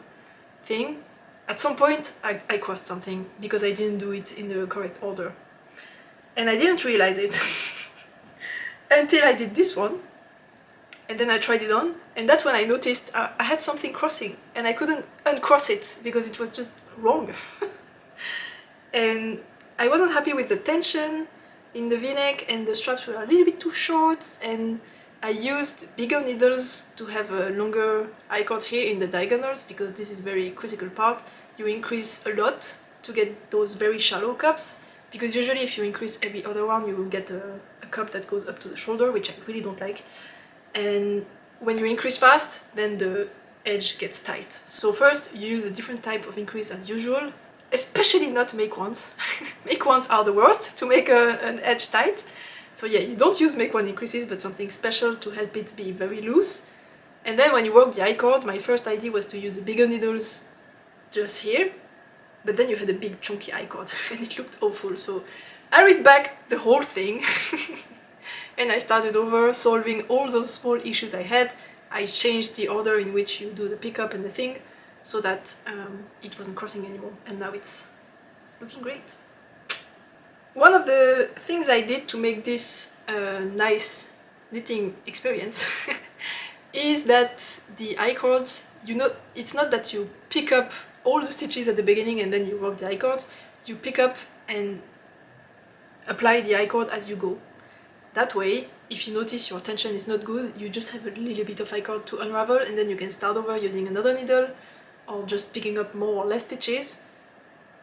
thing, at some point I crossed something because I didn't do it in the correct order. And I didn't realize it until I did this one. And then I tried it on, and that's when I noticed I had something crossing, and I couldn't uncross it because it was just wrong. And I wasn't happy with the tension in the v-neck, and the straps were a little bit too short, and I used bigger needles to have a longer I-cord here in the diagonals, because this is a very critical part. You increase a lot to get those very shallow cups, because usually if you increase every other one you will get a cup that goes up to the shoulder, which I really don't like. And when you increase fast, then the edge gets tight. So first you use a different type of increase as usual, especially not make ones. Make ones are the worst to make an edge tight. So yeah, you don't use make one increases, but something special to help it be very loose. And then when you work the I-cord, my first idea was to use the bigger needles just here, but then you had a big chunky I-cord and it looked awful. So I read back the whole thing and I started over, solving all those small issues I had. I changed the order in which you do the pickup and the thing, so that it wasn't crossing anymore, and now it's looking great. One of the things I did to make this a nice knitting experience is that the I-cords, you know, it's not that you pick up all the stitches at the beginning and then you work the I-cords. You pick up and apply the I-cord as you go. That way, if you notice your tension is not good, you just have a little bit of I-cord to unravel, and then you can start over using another needle, or just picking up more or less stitches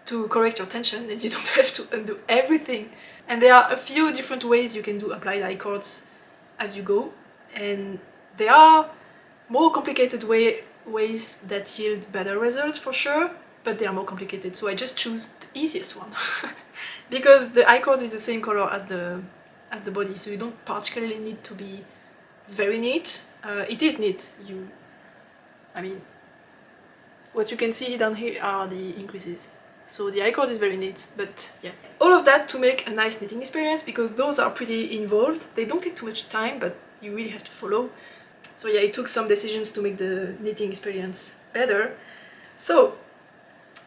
to correct your tension, and you don't have to undo everything. And there are a few different ways you can do applied I-cords as you go, and there are more complicated ways that yield better results for sure, but they are more complicated, so I just choose the easiest one. Because the I-cord is the same color as the body, so you don't particularly need to be very neat. It is neat. I mean, what you can see down here are the increases. So the I-cord is very neat, but yeah. All of that to make a nice knitting experience, because those are pretty involved. They don't take too much time, but you really have to follow. So yeah, it took some decisions to make the knitting experience better. So,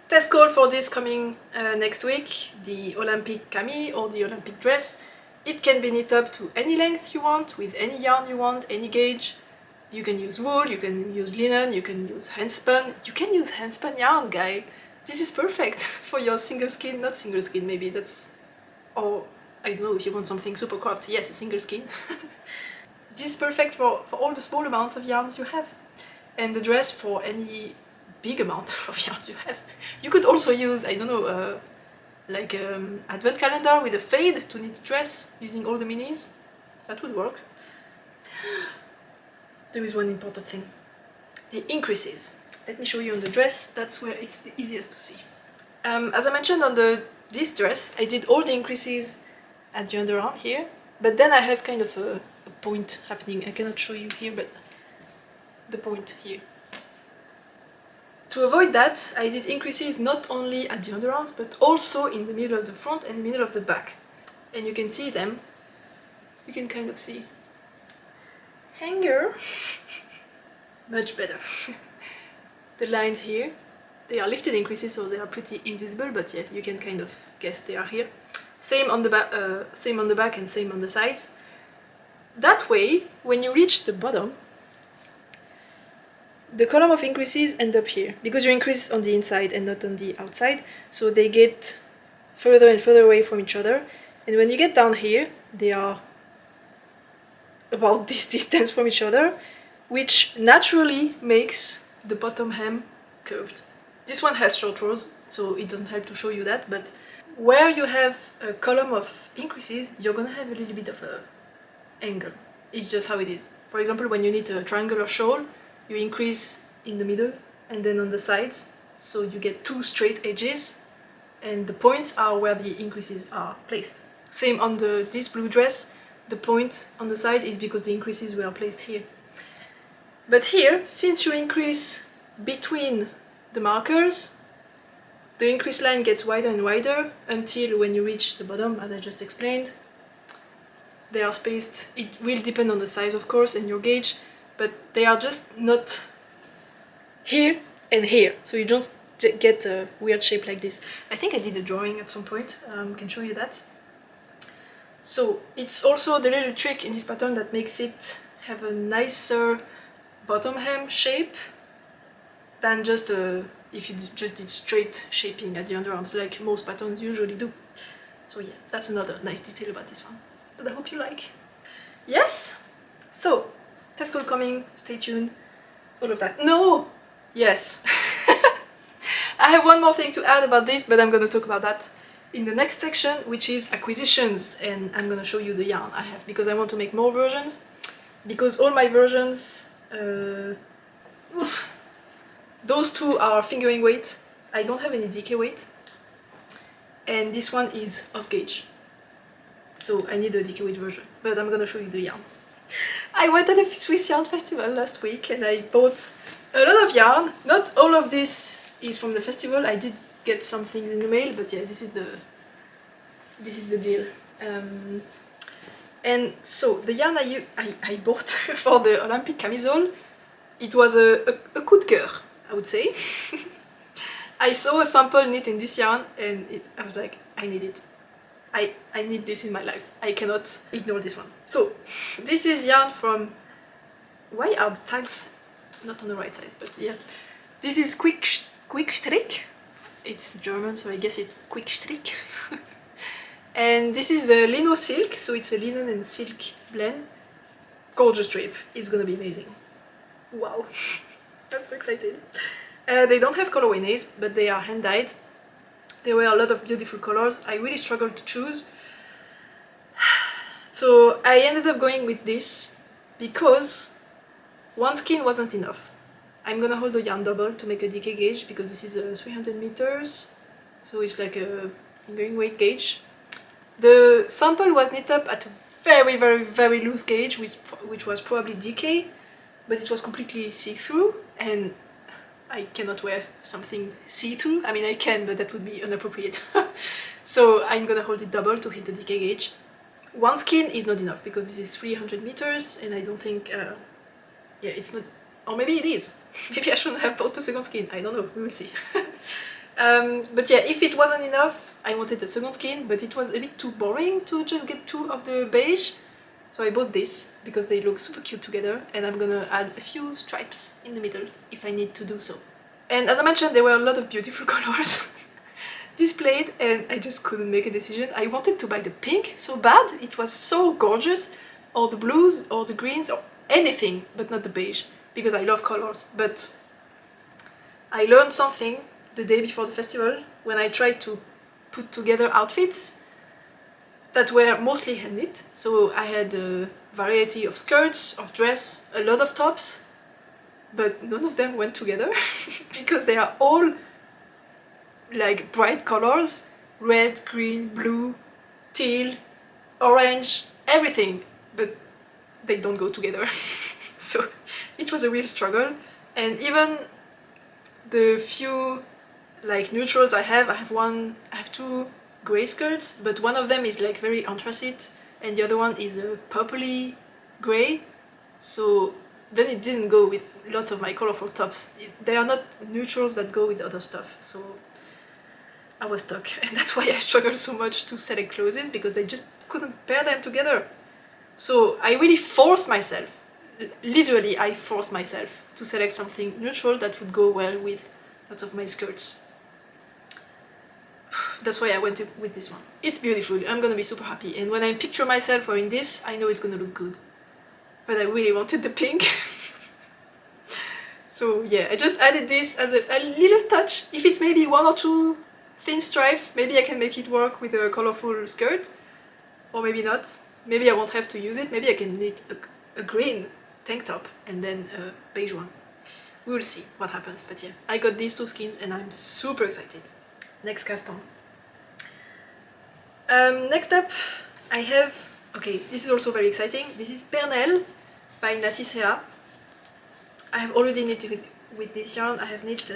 test call for this coming next week, the Olympic Cami or the Olympic dress. It can be knit up to any length you want, with any yarn you want, any gauge. You can use wool, you can use linen, you can use handspun. You can use handspun yarn, guy. This is perfect for your single skin, not single skin maybe, that's... Or, I don't know, if you want something super cropped, yes, a single skin. This is perfect for all the small amounts of yarns you have. And the dress for any big amount of yarns you have. You could also use, I don't know, like advent calendar with a fade to knit a dress using all the minis. That would work. There is one important thing. The increases. Let me show you on the dress, that's where it's the easiest to see. As I mentioned on this dress, I did all the increases at the underarm here, but then I have kind of a point happening. I cannot show you here, but the point here. To avoid that, I did increases not only at the underarms, but also in the middle of the front and the middle of the back. And you can see them. You can kind of see. Hanger. Much better. The lines here. They are lifted increases, so they are pretty invisible, but yeah, you can kind of guess they are here. Same on the back, and same on the sides. That way, when you reach the bottom, the column of increases end up here, because you increase on the inside and not on the outside, so they get further and further away from each other, and when you get down here, they are about this distance from each other, which naturally makes the bottom hem curved. This one has short rows, so it doesn't help to show you that, but where you have a column of increases, you're gonna have a little bit of a angle. It's just how it is. For example, when you need a triangular shawl, you increase in the middle and then on the sides, so you get two straight edges, and the points are where the increases are placed. Same on this blue dress, the point on the side is because the increases were placed here. But here, since you increase between the markers, the increase line gets wider and wider until when you reach the bottom, as I just explained. They are spaced, it will depend on the size of course and your gauge, but they are just not here and here, so you don't get a weird shape like this. I think I did a drawing at some point, can show you that. So it's also the little trick in this pattern that makes it have a nicer bottom hem shape than just if you just did straight shaping at the underarms like most patterns usually do. So yeah, that's another nice detail about this one that I hope you like. Yes? So, test call coming, stay tuned, all of that. No! Yes. I have one more thing to add about this, but I'm gonna talk about that in the next section, which is acquisitions, and I'm gonna show you the yarn I have because I want to make more versions, because all my versions, those two are fingering weight. I don't have any DK weight, and this one is off gauge, so I need a DK weight version, but I'm gonna show you the yarn. I went at the Swiss Yarn Festival last week and I bought a lot of yarn. Not all of this is from the festival, I did get some things in the mail, but yeah, this is the deal. And so the yarn I bought for the Olympic camisole, it was a coup de cœur, I would say. I saw a sample knit in this yarn and I was like, I need it. I need this in my life. I cannot ignore this one. So this is yarn from, why are the tags not on the right side, but yeah. This is Quick Strick. It's German, so I guess it's Quick Strick. And this is a lino silk, so it's a linen and silk blend. Gorgeous drape. It's gonna be amazing. Wow. I'm so excited. They don't have colorway names, but they are hand dyed. There were a lot of beautiful colors. I really struggled to choose. So I ended up going with this because one skein wasn't enough. I'm gonna hold the yarn double to make a DK gauge because this is a 300 meters, so it's like a fingering weight gauge. The sample was knit up at a very, very, very loose gauge, which was probably DK, but it was completely see-through, and I cannot wear something see-through. I mean, I can, but that would be inappropriate. So I'm gonna hold it double to hit the DK gauge. One skein is not enough because this is 300 meters, and I don't think, yeah, it's not, or maybe it is. Maybe I shouldn't have bought the second skein. I don't know. We will see. But yeah, if it wasn't enough, I wanted a second skein, but it was a bit too boring to just get two of the beige. So I bought this because they look super cute together, and I'm gonna add a few stripes in the middle if I need to do so. And as I mentioned, there were a lot of beautiful colors displayed, and I just couldn't make a decision. I wanted to buy the pink so bad, it was so gorgeous, or the blues, or the greens, or anything, but not the beige, because I love colors. But I learned something the day before the festival when I tried to put together outfits that were mostly hand knit. So I had a variety of skirts, of dress, a lot of tops, but none of them went together because they are all like bright colors, red, green, blue, teal, orange, everything, but they don't go together. So it was a real struggle, and even the few like neutrals I have two grey skirts, but one of them is like very anthracite and the other one is a purpley grey, so then it didn't go with lots of my colorful tops. They are not neutrals that go with other stuff, so I was stuck. And that's why I struggled so much to select clothes, because I just couldn't pair them together. So I really forced myself, literally I forced myself to select something neutral that would go well with lots of my skirts. That's why I went with this one. It's beautiful, I'm gonna be super happy, and when I picture myself wearing this, I know it's gonna look good. But I really wanted the pink. So yeah, I just added this as a little touch. If it's maybe 1 or 2 thin stripes, maybe I can make it work with a colorful skirt, or maybe not. Maybe I won't have to use it. Maybe I can knit a green tank top and then a beige one. We will see what happens, but yeah, I got these 2 skins and I'm super excited. Next cast on. Next up I have, okay, this is also very exciting. This is Pernel by Natisrea. I have already knitted with this yarn. I have knit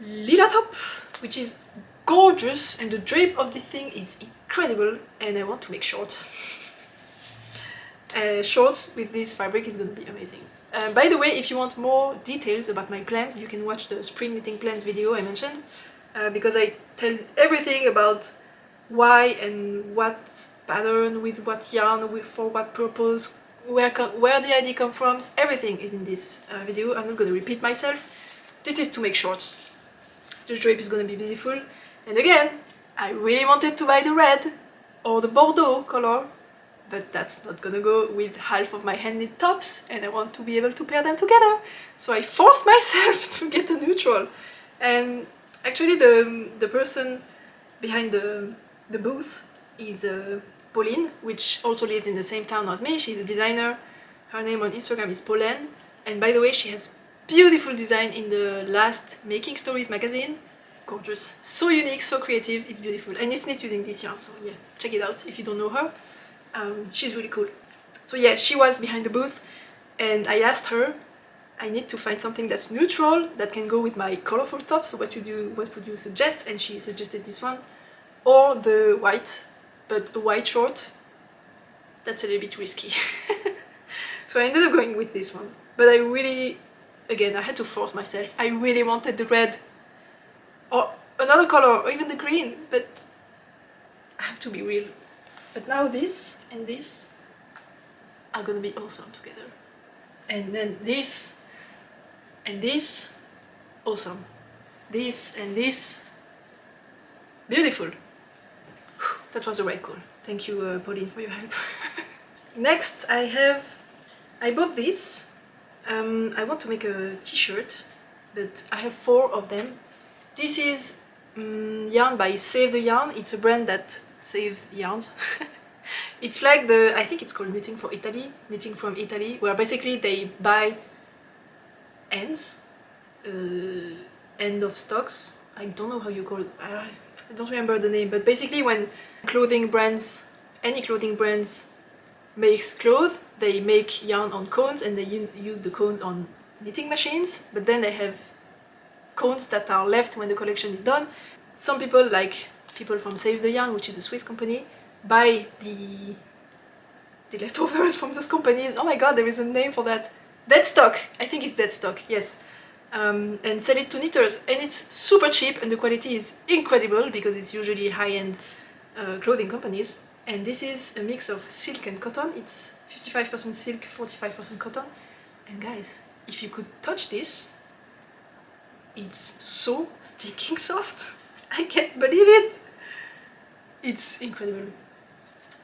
Lila top, which is gorgeous, and the drape of the thing is incredible, and I want to make shorts. Shorts with this fabric is gonna be amazing. By the way, if you want more details about my plans, you can watch the spring knitting plans video I mentioned, because I tell everything about why and what pattern with what yarn for what purpose, where the idea comes from. Everything is in this video. I'm not going to repeat myself. This is to make shorts. The drape is going to be beautiful, and again, I really wanted to buy the red or the Bordeaux color, but that's not gonna go with half of my hand knit tops, and I want to be able to pair them together. So I forced myself to get a neutral. And actually the person behind the booth is Pauline, which also lives in the same town as me. She's a designer. Her name on Instagram is Pauline, and by the way, she has beautiful design in the last Making Stories magazine. Gorgeous, so unique, so creative, it's beautiful, and it's knit using this yarn, so yeah, check it out if you don't know her. She's really cool. So yeah, she was behind the booth, and I asked her, I need to find something that's neutral, that can go with my colorful top, so what would you suggest? And she suggested this one, or the white, but a white short, that's a little bit risky. So I ended up going with this one, but I really, again, I had to force myself. I really wanted the red, or another color, or even the green, but I have to be real. But now this and this are gonna be awesome together. And then this and this, awesome. This and this, beautiful. That was the right call. Thank you, Pauline, for your help. Next, I bought this. I want to make a t-shirt, but I have 4 of them. This is yarn by Save the Yarn. It's a brand that saves yarns. It's like I think it's called Knitting from Italy, where basically they buy ends, end of stocks. I don't know how you call it. I don't remember the name, but basically when clothing brands, any clothing brands makes clothes, they make yarn on cones and they use the cones on knitting machines, but then they have cones that are left when the collection is done. Some people, like people from Save the Yarn, which is a Swiss company, buy the leftovers from those companies. Oh my god, there is a name for that. Dead stock! I think it's dead stock, yes. And sell it to knitters, and it's super cheap and the quality is incredible because it's usually high-end clothing companies. And this is a mix of silk and cotton. It's 55% silk, 45% cotton. And guys, if you could touch this, it's so stinking soft. I can't believe it. It's incredible.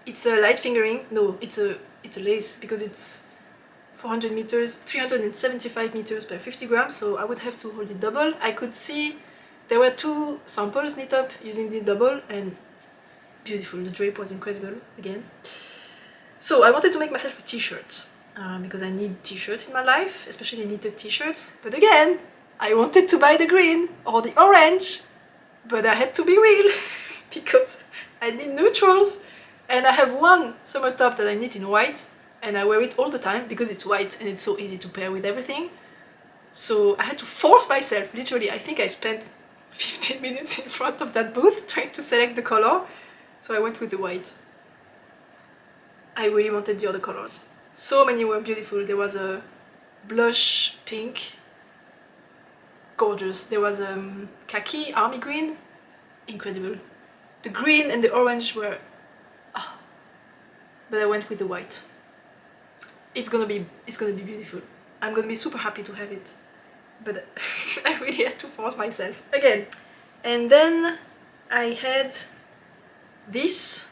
It's a light fingering. No, it's a lace because it's 400 meters, 375 meters per 50 grams. So I would have to hold it double. I could see there were 2 samples knit up using this double, and beautiful. The drape was incredible again. So I wanted to make myself a t-shirt because I need t-shirts in my life, especially knitted t-shirts. But again, I wanted to buy the green or the orange, but I had to be real because I need neutrals, and I have one summer top that I knit in white and I wear it all the time because it's white and it's so easy to pair with everything. So I had to force myself, literally. I think I spent 15 minutes in front of that booth trying to select the color, so I went with the white. I really wanted the other colors. So many were beautiful. There was a blush pink, gorgeous. There was khaki, army green, incredible. The green and the orange were... but I went with the white. It's gonna be beautiful. I'm gonna be super happy to have it. But I really had to force myself again. And then I had this.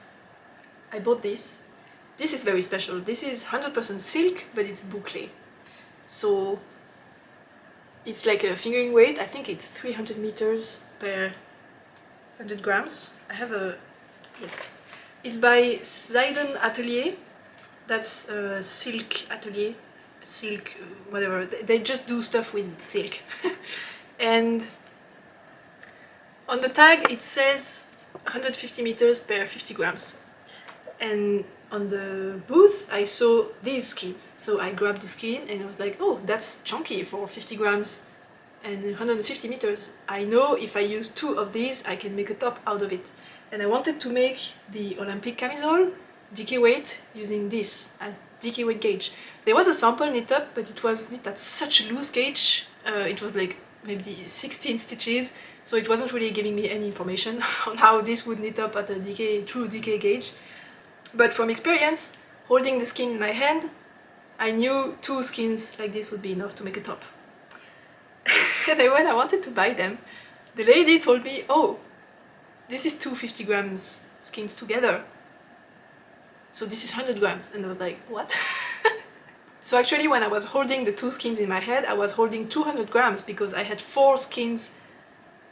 I bought this. This is very special. This is 100% silk, but it's bouclé. So it's like a fingering weight. I think it's 300 meters per 100 grams. I have a... yes. It's by Seiden Atelier. That's silk atelier. Silk, whatever. They just do stuff with silk. And on the tag it says 150 meters per 50 grams. And on the booth I saw these skins, so I grabbed the skin and I was like, oh, that's chunky for 50 grams and 150 meters. I know if I use 2 of these I can make a top out of it. And I wanted to make the Olympic camisole DK weight using this as DK weight gauge. There was a sample knit up, but it was knit at such a loose gauge. It was like maybe 16 stitches, so it wasn't really giving me any information on how this would knit up at a true DK gauge. But from experience, holding the skin in my hand, I knew 2 skins like this would be enough to make a top. And then when I wanted to buy them, the lady told me, oh, this is 250 grams skins together. So this is 100 grams. And I was like, what? So actually when I was holding the 2 skins in my head, I was holding 200 grams because I had 4 skins,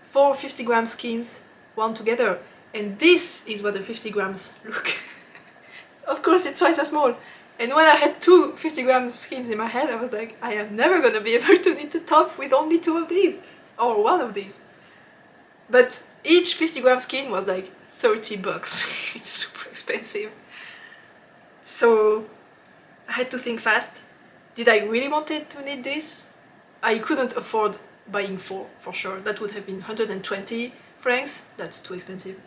4 50 gram skins wound together. And this is what the 50 grams look. Of course it's twice as small. And when I had 2 50 gram skins in my head, I was like, I am never gonna be able to knit a top with only 2 of these. Or 1 of these. But each 50 gram skin was like 30 bucks. It's super expensive. So I had to think fast. Did I really wanted to knit this? I couldn't afford buying 4 for sure. That would have been 120 francs. That's too expensive.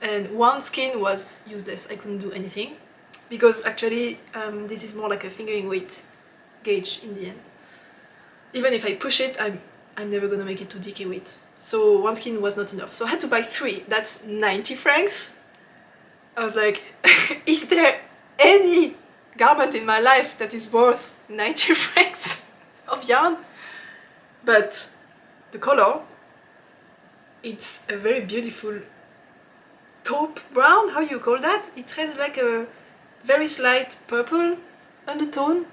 And 1 skin was useless. I couldn't do anything. Because actually this is more like a fingering weight gauge in the end. Even if I push it, I'm never gonna make it to DK weight. So 1 skin was not enough. So I had to buy 3. That's 90 francs. I was like, is there any garment in my life that is worth 90 francs of yarn? But the color, it's a very beautiful taupe brown, how you call that? It has like a very slight purple undertone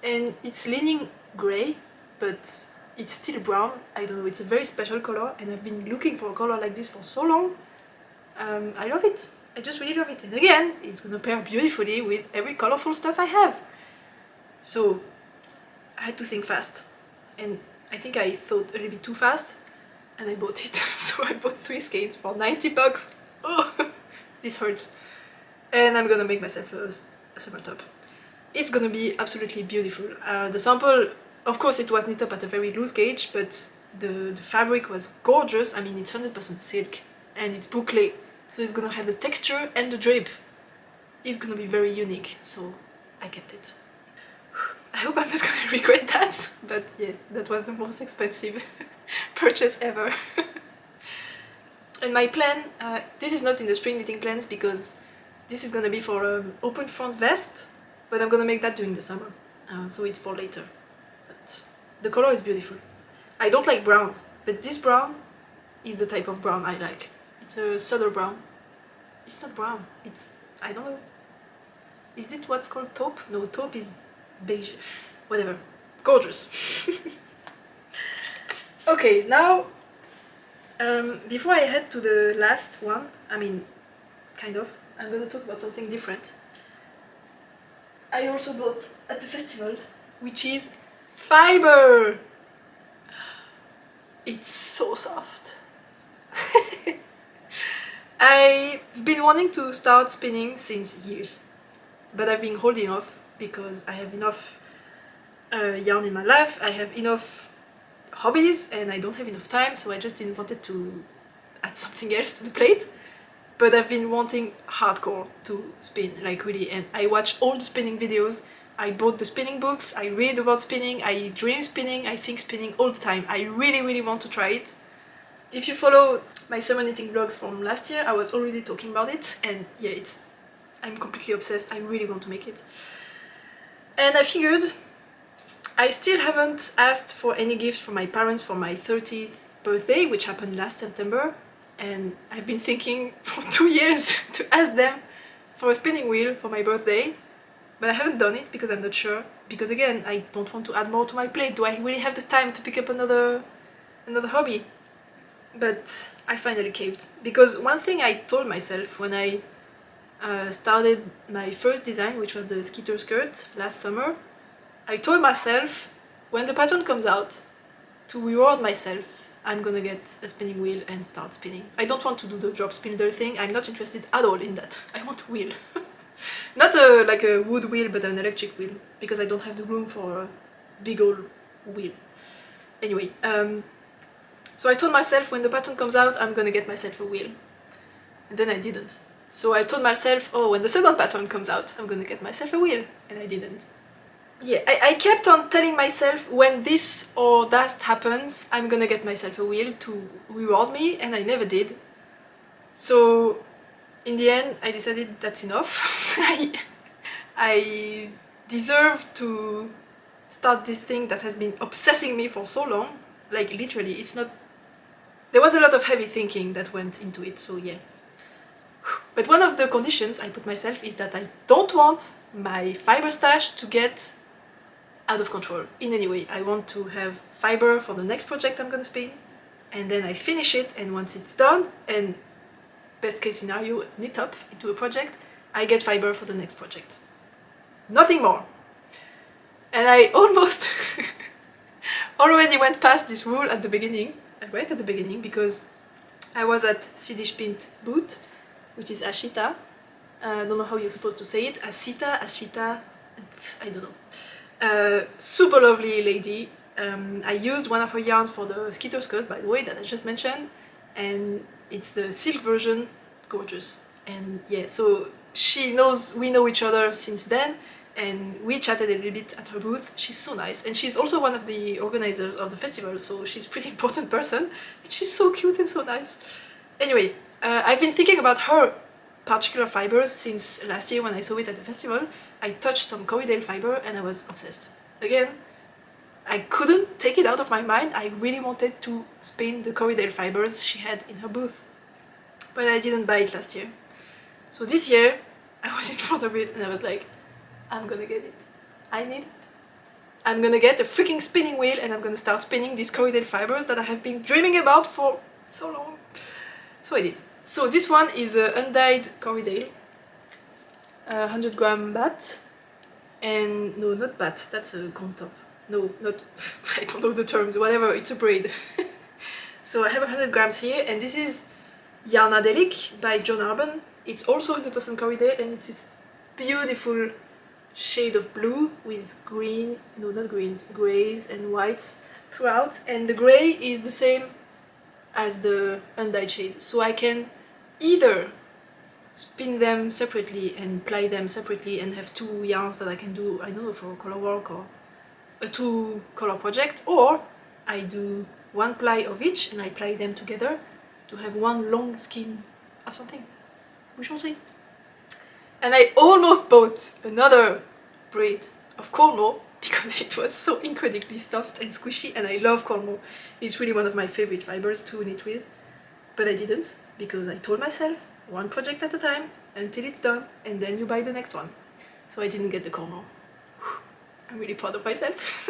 and it's leaning grey, but it's still brown. I don't know, it's a very special color and I've been looking for a color like this for so long. I love it. I just really love it. And again, it's gonna pair beautifully with every colorful stuff I have. So I had to think fast. And I think I thought a little bit too fast and I bought it. So I bought 3 skeins for 90 bucks. Oh, this hurts. And I'm gonna make myself a summer top. It's gonna be absolutely beautiful. The sample, of course it was knit up at a very loose gauge, but the fabric was gorgeous. I mean, it's 100% silk and it's bouclé. So it's gonna have the texture and the drape. It's gonna be very unique, so I kept it. I hope I'm not gonna regret that, but yeah, that was the most expensive purchase ever. And my plan, this is not in the spring knitting plans because this is gonna be for an open front vest, but I'm gonna make that during the summer, so it's for later. But the color is beautiful. I don't like browns, but this brown is the type of brown I like. It's a subtle brown. It's not brown, it's, I don't know. Is it what's called taupe? No, taupe is beige. Whatever. Gorgeous. Okay, now, before I head to the last one, I mean, kind of, I'm gonna talk about something different. I also bought at the festival, which is fiber! It's so soft. I've been wanting to start spinning since years, but I've been holding off because I have enough yarn in my life, I have enough hobbies and I don't have enough time, so I just didn't want to add something else to the plate. But I've been wanting hardcore to spin, like really, and I watch all the spinning videos, I bought the spinning books, I read about spinning, I dream spinning, I think spinning all the time. I really want to try it. If you follow my summer knitting vlogs from last year, I was already talking about it, and yeah, I'm completely obsessed. I really want to make it. And I figured I still haven't asked for any gift from my parents for my 30th birthday, which happened last September, and I've been thinking for 2 years to ask them for a spinning wheel for my birthday, but I haven't done it because I'm not sure, because again, I don't want to add more to my plate. Do I really have the time to pick up another hobby? But I finally caved, because one thing I told myself when I started my first design, which was the skitter skirt last summer, I told myself when the pattern comes out, to reward myself, I'm gonna get a spinning wheel and start spinning. I don't want to do the drop spindle thing. I'm not interested at all in that. I want a wheel. Not like a wood wheel, but an electric wheel, because I don't have the room for a big old wheel. Anyway, so I told myself when the pattern comes out, I'm gonna get myself a wheel. And then I didn't. So I told myself, oh, when the second pattern comes out, I'm gonna get myself a wheel. And I didn't. Yeah, I kept on telling myself when this or that happens, I'm gonna get myself a wheel to reward me, and I never did. So in the end, I decided that's enough. I deserve to start this thing that has been obsessing me for so long. Like literally, it's not... There was a lot of heavy thinking that went into it, so yeah. But one of the conditions I put myself is that I don't want my fiber stash to get out of control in any way. I want to have fiber for the next project I'm gonna spin, and then I finish it, and once it's done, and best case scenario, knit up into a project, I get fiber for the next project. Nothing more. And I almost already went past this rule at the beginning, right at the beginning, because I was at Sidispinnt booth, which is Ashita. I don't know how you're supposed to say it. Ashita, I don't know. Super lovely lady. I used one of her yarns for the skitter skirt, by the way, that I just mentioned, and it's the silk version, gorgeous. And yeah, so she knows, we know each other since then, and we chatted a little bit at her booth. She's so nice, and she's also one of the organizers of the festival, so she's a pretty important person, and she's so cute and so nice. Anyway, I've been thinking about her particular fibers since last year when I saw it at the festival. I touched some Corriedale fiber and I was obsessed. Again, I couldn't take it out of my mind. I really wanted to spin the Corriedale fibers she had in her booth, but I didn't buy it last year. So this year, I was in front of it and I was like, I'm gonna get it. I need it. I'm gonna get a freaking spinning wheel and I'm gonna start spinning these Corriedale fibers that I have been dreaming about for so long. So I did. So this one is undyed Corriedale, 100 gram bat, and no, not bat, that's a corn top. No, not, I don't know the terms, whatever, it's a braid. So I have 100 grams here, and this is Yarnadelic by John Arbon. It's also 100% Corriedale, and it's this beautiful shade of blue with green, no, not greens, greys and whites throughout, and the grey is the same as the undyed shade, so I can either spin them separately and ply them separately and have two yarns that I can do, I don't know, for color work or a two color project, or I do one ply of each and I ply them together to have one long skein of something. We shall see. And I almost bought another braid of Cornmeal because it was so incredibly soft and squishy, and I love Cornmeal. It's really one of my favorite fibers to knit with, but I didn't, because I told myself one project at a time until it's done, and then you buy the next one. So I didn't get the Cornmeal. I'm really proud of myself.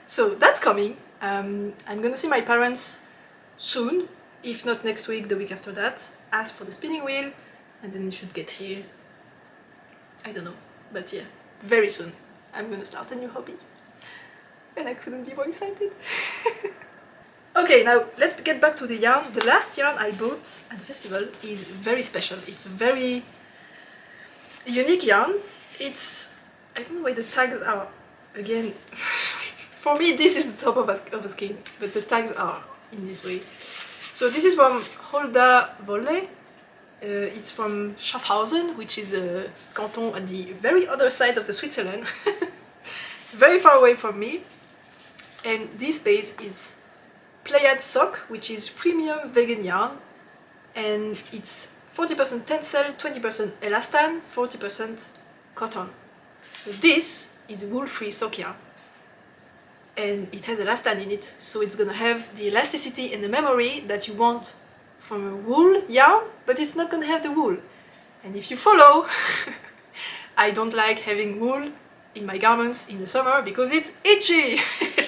So that's coming. I'm gonna see my parents soon, if not next week, the week after that, ask for the spinning wheel, and then it should get here. I don't know, but yeah, very soon I'm gonna start a new hobby. And I couldn't be more excited. Okay, now let's get back to the yarn. The last yarn I bought at the festival is very special. It's a very unique yarn. It's, I don't know where the tags are. Again, for me this is the top of a skein, but the tags are in this way. So this is from Holda Volle, It's from Schaffhausen, which is a canton at the very other side of the Switzerland, very far away from me. And this base is Pleiad sock, which is premium vegan yarn, and it's 40% tencel, 20% elastan, 40% cotton. So this is wool-free sock yarn, and it has elastan in it, so it's gonna have the elasticity and the memory that you want from a wool yarn, but it's not gonna have the wool. And if you follow, I don't like having wool in my garments in the summer because it's itchy,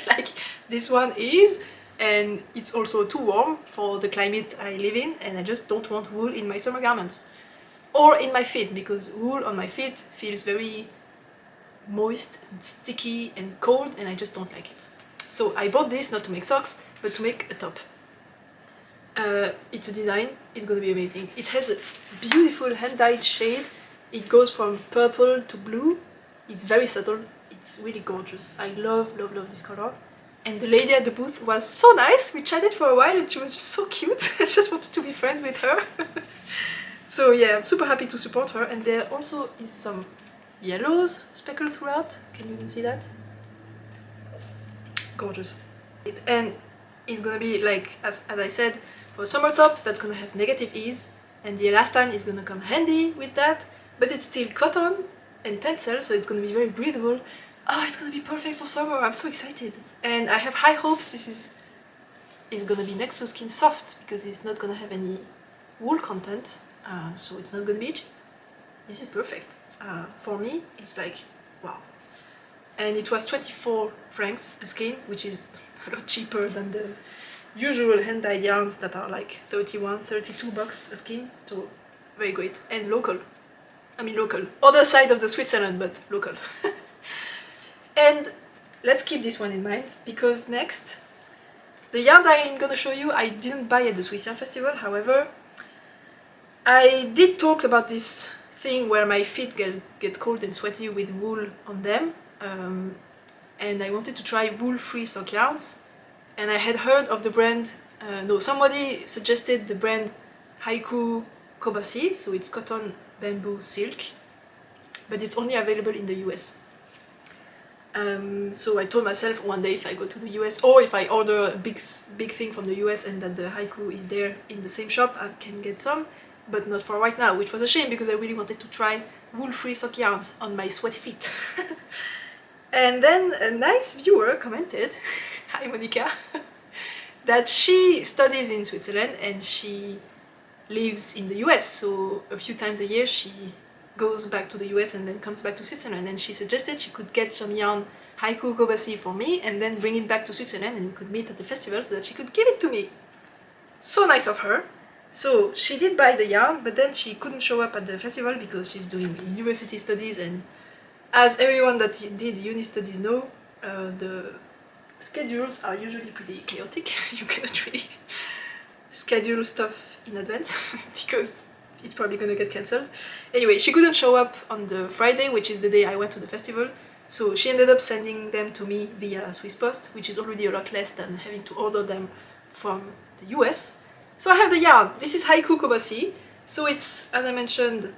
like this one is, and it's also too warm for the climate I live in, and I just don't want wool in my summer garments. Or in my feet, because wool on my feet feels very moist, and sticky and cold, and I just don't like it. So I bought this not to make socks, but to make a top. It's a design, it's gonna be amazing. It has a beautiful hand-dyed shade. It goes from purple to blue. It's very subtle, it's really gorgeous. I love, love, love this color. And the lady at the booth was so nice. We chatted for a while and she was just so cute. I just wanted to be friends with her. So yeah, I'm super happy to support her. And there also is some yellows speckled throughout. Can you even see that? Gorgeous. And it's gonna be like, as I said, for a summer top that's gonna have negative ease, and the elastan is gonna come handy with that, but it's still cotton and tencel, so it's gonna be very breathable. Oh, it's gonna be perfect for summer. I'm so excited. And I have high hopes this is gonna be next to skin soft, because it's not gonna have any wool content, so it's not gonna be itchy. This is perfect. For me, it's like, wow. And it was 24 francs a skein, which is a lot cheaper than the usual hand-dyed yarns that are like 31, 32 bucks a skein, so very great. And local. I mean local. Other side of the Switzerland, but local. And let's keep this one in mind, because next, the yarns I'm gonna show you I didn't buy at the Swiss Yarn Festival. However, I did talk about this thing where my feet get cold and sweaty with wool on them, and I wanted to try wool-free sock yarns, and I had heard of the brand, somebody suggested the brand Haiku Kobashi, so it's cotton, bamboo, silk, but it's only available in the US. So I told myself one day if I go to the US, or if I order a big thing from the US and that the Haiku is there in the same shop, I can get some, but not for right now, which was a shame because I really wanted to try wool-free sock yarns on my sweaty feet. And then a nice viewer commented, hi Monica, that she studies in Switzerland and she lives in the US, so a few times a year she goes back to the US and then comes back to Switzerland, and she suggested she could get some yarn Haiku Kobashi for me and then bring it back to Switzerland and we could meet at the festival so that she could give it to me. So nice of her. So she did buy the yarn, but then she couldn't show up at the festival because she's doing university studies, and as everyone that did uni studies know, the schedules are usually pretty chaotic. You cannot really schedule stuff in advance because it's probably gonna get cancelled. Anyway, she couldn't show up on the Friday, which is the day I went to the festival, so she ended up sending them to me via Swiss Post, which is already a lot less than having to order them from the US. So I have the yarn. This is Haiku Kobashi, so it's, as I mentioned,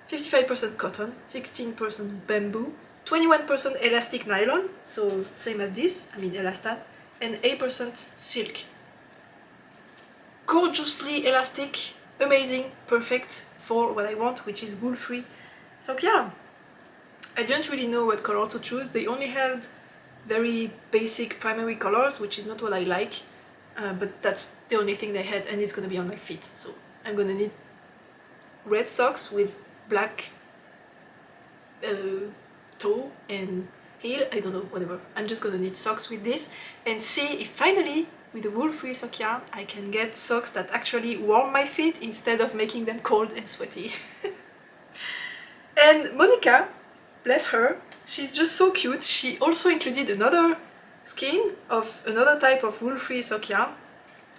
55% cotton, 16% bamboo, 21% elastic nylon, so same as this, I mean elastat, and 8% silk. Gorgeously elastic, amazing, perfect for what I want, which is wool-free sock yarn. I don't really know what color to choose. They only had very basic primary colors, which is not what I like, but that's the only thing they had, and it's gonna be on my feet. So I'm gonna need red socks with black toe and heel, I don't know, whatever. I'm just gonna need socks with this and see if finally with the wool-free sock yarn I can get socks that actually warm my feet instead of making them cold and sweaty. And Monica, bless her, she's just so cute. She also included another skein of another type of wool-free sock yarn.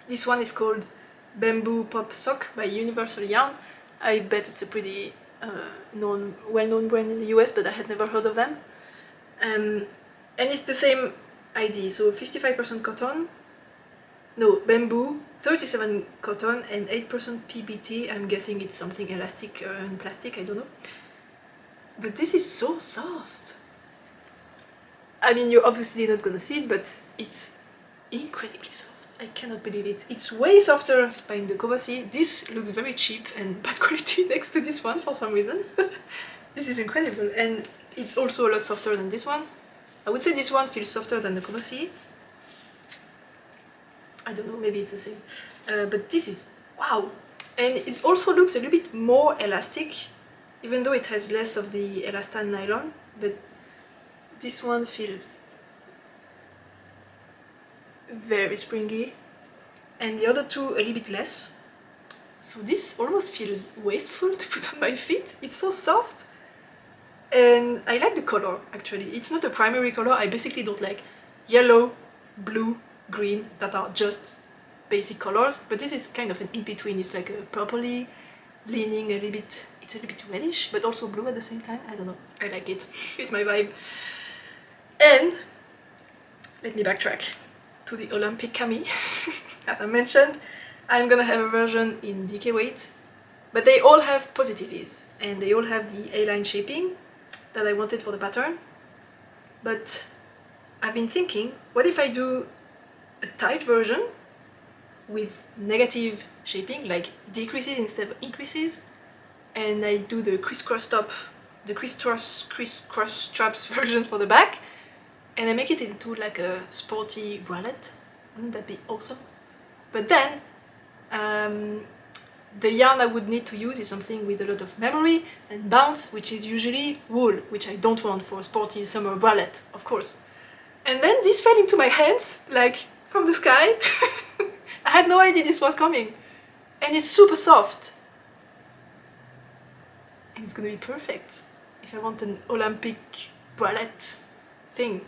This one is called Bamboo Pop Sock by Universal Yarn. I bet it's a pretty well-known brand in the US, but I had never heard of them. And it's the same idea, so 55% cotton, no, bamboo, 37 cotton and 8% PBT. I'm guessing it's something elastic and plastic, I don't know. But this is so soft. I mean, you're obviously not gonna see it, but it's incredibly soft. I cannot believe it. It's way softer than the Kovasi. This looks very cheap and bad quality next to this one for some reason. This is incredible, and it's also a lot softer than this one. I would say this one feels softer than the Kovasi. I don't know, maybe it's the same. But this is wow! And it also looks a little bit more elastic, even though it has less of the elastan nylon. But this one feels very springy, and the other two a little bit less. So this almost feels wasteful to put on my feet. It's so soft, and I like the color actually. It's not a primary color. I basically don't like yellow, blue, green that are just basic colors, but this is kind of an in-between. It's like a purpley leaning a little bit, it's a little bit reddish but also blue at the same time. I don't know, I like it. It's my vibe. And let me backtrack to the Olympic Cami. As I mentioned, I'm gonna have a version in DK weight, but they all have positive ease and they all have the A-line shaping that I wanted for the pattern. But I've been thinking, what if I do a tight version with negative shaping, like decreases instead of increases, and I do the crisscross top, the crisscross straps version for the back, and I make it into like a sporty bralette. Wouldn't that be awesome? But then the yarn I would need to use is something with a lot of memory and bounce, which is usually wool, which I don't want for a sporty summer bralette, of course. And then this fell into my hands, like from the sky. I had no idea this was coming. And it's super soft. And it's gonna be perfect if I want an Olympic bralette thing.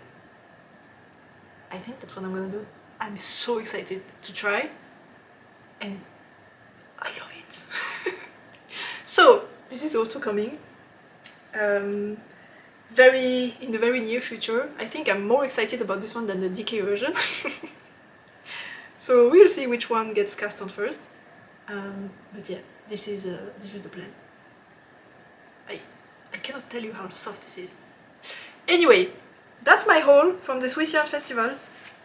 I think that's what I'm gonna do. I'm so excited to try, and I love it. So this is also coming in the very near future. I think I'm more excited about this one than the DK version. So we'll see which one gets cast on first. But yeah, this is the plan. I cannot tell you how soft this is. Anyway, that's my haul from the Swiss Yarn Festival.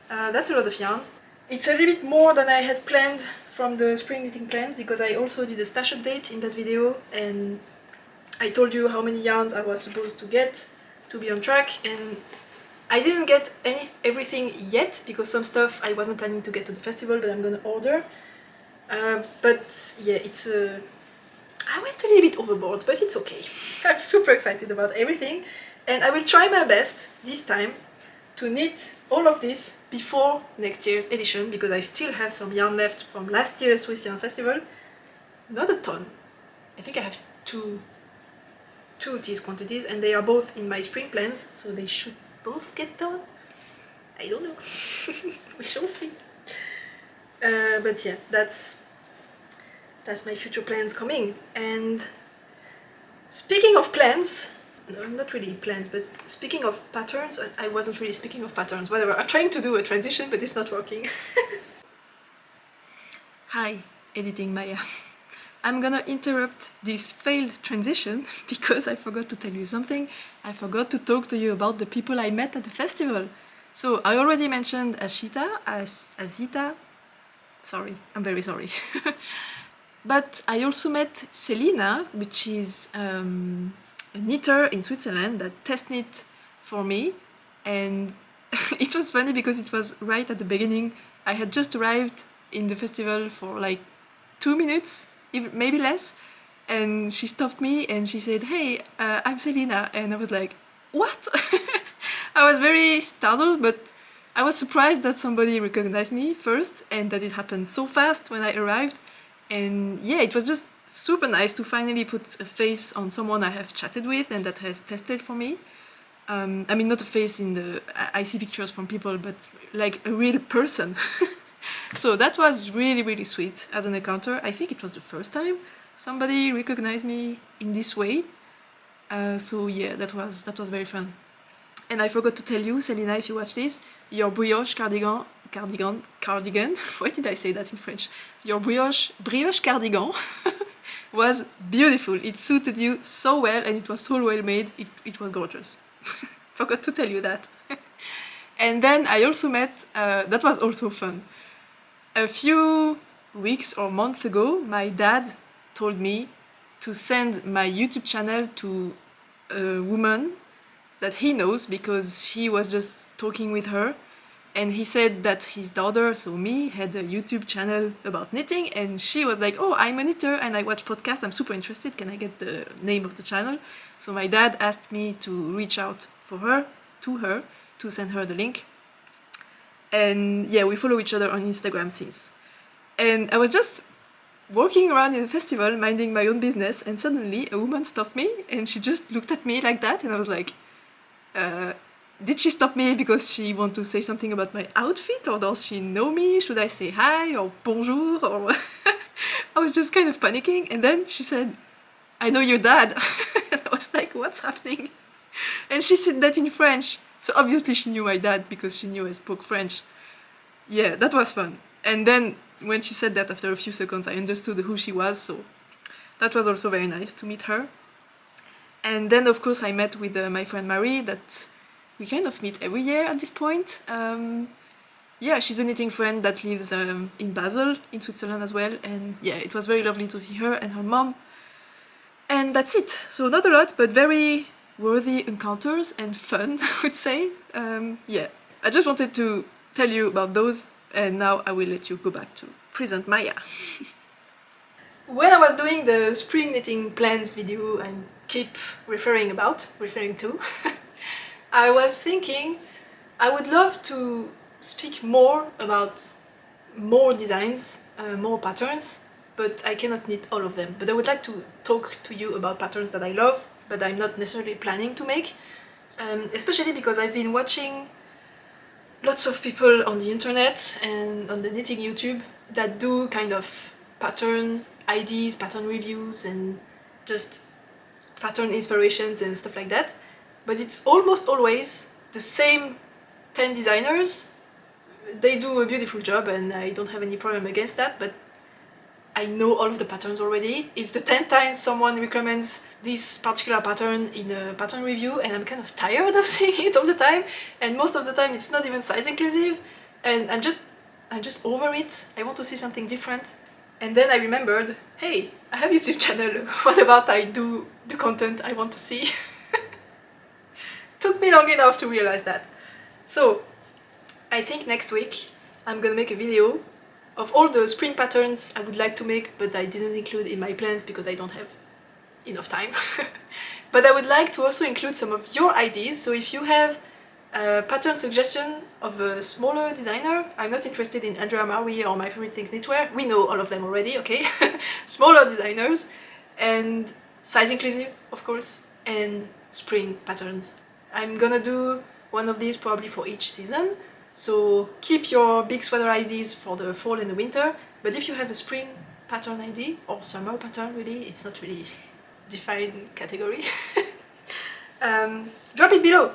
That's a lot of yarn. It's a little bit more than I had planned from the spring knitting plans, because I also did a stash update in that video and I told you how many yarns I was supposed to get to be on track, and I didn't get everything yet because some stuff I wasn't planning to get to the festival, but I'm gonna order. But yeah, I went a little bit overboard, but it's okay. I'm super excited about everything, and I will try my best this time to knit all of this before next year's edition, because I still have some yarn left from last year's Swiss Yarn Festival. Not a ton. I think I have two these quantities, and they are both in my spring plans, so they should both get done. I don't know. We shall see. But yeah, that's my future plans coming. And speaking of plans, no, not really plans, but speaking of patterns, I wasn't really speaking of patterns, whatever. I'm trying to do a transition, but it's not working. Hi, editing Maya. I'm gonna interrupt this failed transition because I forgot to tell you something. I forgot to talk to you about the people I met at the festival. So I already mentioned Azita. Sorry, I'm very sorry. But I also met Selina, which is a knitter in Switzerland that test knit for me, and it was funny because it was right at the beginning. I had just arrived in the festival for like 2 minutes, maybe less, and she stopped me and she said, "Hey, I'm Selina," and I was like, "What?" I was very startled, but I was surprised that somebody recognized me first and that it happened so fast when I arrived. And yeah, it was just super nice to finally put a face on someone I have chatted with and that has tested for me. I mean, not a face in the... I see pictures from people, but like a real person. So that was really, really sweet as an encounter. I think it was the first time somebody recognized me in this way. So yeah, that was very fun. And I forgot to tell you, Selina, if you watch this, your brioche cardigan cardigan, why did I say that in French? Your brioche cardigan was beautiful. It suited you so well and it was so well made. It was gorgeous. Forgot to tell you that. And then I also met, that was also fun. A few weeks or months ago, my dad told me to send my YouTube channel to a woman that he knows because he was just talking with her, and he said that his daughter, so me, had a YouTube channel about knitting, and she was like, oh, I'm a knitter and I watch podcasts, I'm super interested, can I get the name of the channel? So my dad asked me to reach out to her, to send her the link. And yeah, we follow each other on Instagram since. And I was just walking around in the festival, minding my own business, and suddenly a woman stopped me, and she just looked at me like that, and I was like, did she stop me because she want to say something about my outfit, or does she know me? Should I say hi or bonjour? Or I was just kind of panicking, and then she said, I know your dad. And I was like, what's happening? And she said that in French. So obviously she knew my dad because she knew I spoke French. Yeah, that was fun. And then when she said that, after a few seconds, I understood who she was, so that was also very nice to meet her. And then, of course, I met with my friend Marie, that we kind of meet every year at this point. Yeah, she's a knitting friend that lives in Basel, in Switzerland as well, and yeah, it was very lovely to see her and her mom. And that's it. So not a lot, but very worthy encounters and fun, I would say. Yeah, I just wanted to tell you about those, and now I will let you go back to present Maya. When I was doing the spring knitting plans video I keep referring to, I was thinking I would love to speak more about more designs, more patterns, but I cannot knit all of them. But I would like to talk to you about patterns that I love, but I'm not necessarily planning to make, especially because I've been watching lots of people on the internet and on the knitting YouTube that do kind of pattern ideas, pattern reviews, and just pattern inspirations and stuff like that. But it's almost always the same 10 designers. They do a beautiful job and I don't have any problem against that, but I know all of the patterns already. It's the 10th time someone recommends this particular pattern in a pattern review, and I'm kind of tired of seeing it all the time, and most of the time it's not even size inclusive, and I'm just over it. I want to see something different. And then I remembered, hey, I have a YouTube channel, what about I do the content I want to see? Took me long enough to realize that. So I think next week I'm gonna make a video of all the spring patterns I would like to make, but I didn't include in my plans because I don't have enough time. But I would like to also include some of your ideas, so if you have a pattern suggestion of a smaller designer, I'm not interested in Andrea Marie or My Favorite Things Knitwear, we know all of them already, okay? Smaller designers, and size inclusive, of course, and spring patterns. I'm gonna do one of these probably for each season, so keep your big sweater ideas for the fall and the winter, but if you have a spring pattern idea, or summer pattern really, it's not really defined category, drop it below.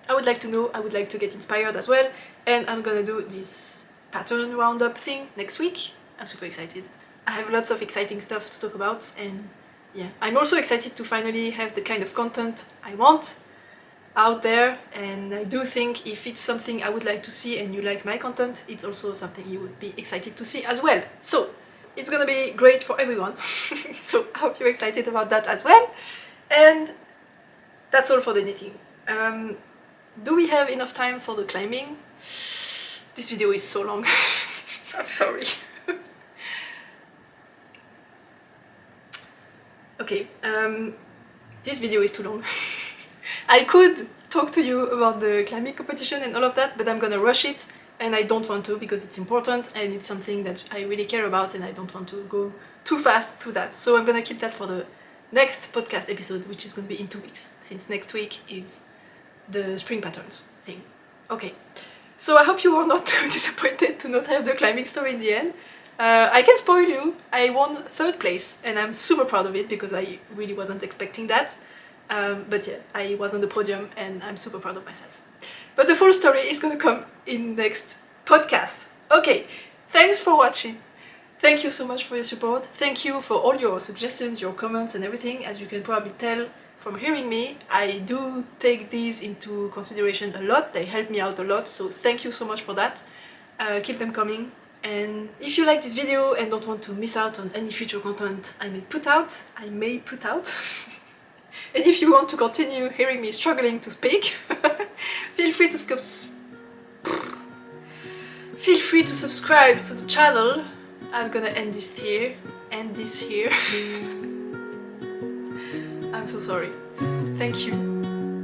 I would like to know, I would like to get inspired as well, and I'm gonna do this pattern roundup thing next week. I'm super excited. I have lots of exciting stuff to talk about, and yeah, I'm also excited to finally have the kind of content I want out there, and I do think if it's something I would like to see and you like my content, it's also something you would be excited to see as well. So it's gonna be great for everyone. So I hope you're excited about that as well. And that's all for the knitting. Do we have enough time for the climbing? This video is so long. I'm sorry. Okay, this video is too long. I could talk to you about the climbing competition and all of that, but I'm gonna rush it, and I don't want to because it's important and it's something that I really care about, and I don't want to go too fast through that. So I'm gonna keep that for the next podcast episode, which is gonna be in 2 weeks, since next week is the spring patterns thing. Okay, so I hope you were not too disappointed to not have the climbing story in the end. I can spoil you, I won 3rd place, and I'm super proud of it because I really wasn't expecting that. But yeah, I was on the podium and I'm super proud of myself. But the full story is gonna come in next podcast. Okay, thanks for watching. Thank you so much for your support. Thank you for all your suggestions, your comments and everything. As you can probably tell from hearing me, I do take these into consideration a lot. They help me out a lot, so thank you so much for that. Keep them coming. And if you like this video and don't want to miss out on any future content I may put out, and if you want to continue hearing me struggling to speak, feel free to subscribe to the channel. I'm gonna end this here. I'm so sorry. Thank you.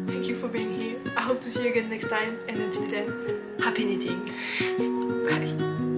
Thank you for being here. I hope to see you again next time, and until then, happy knitting. Bye.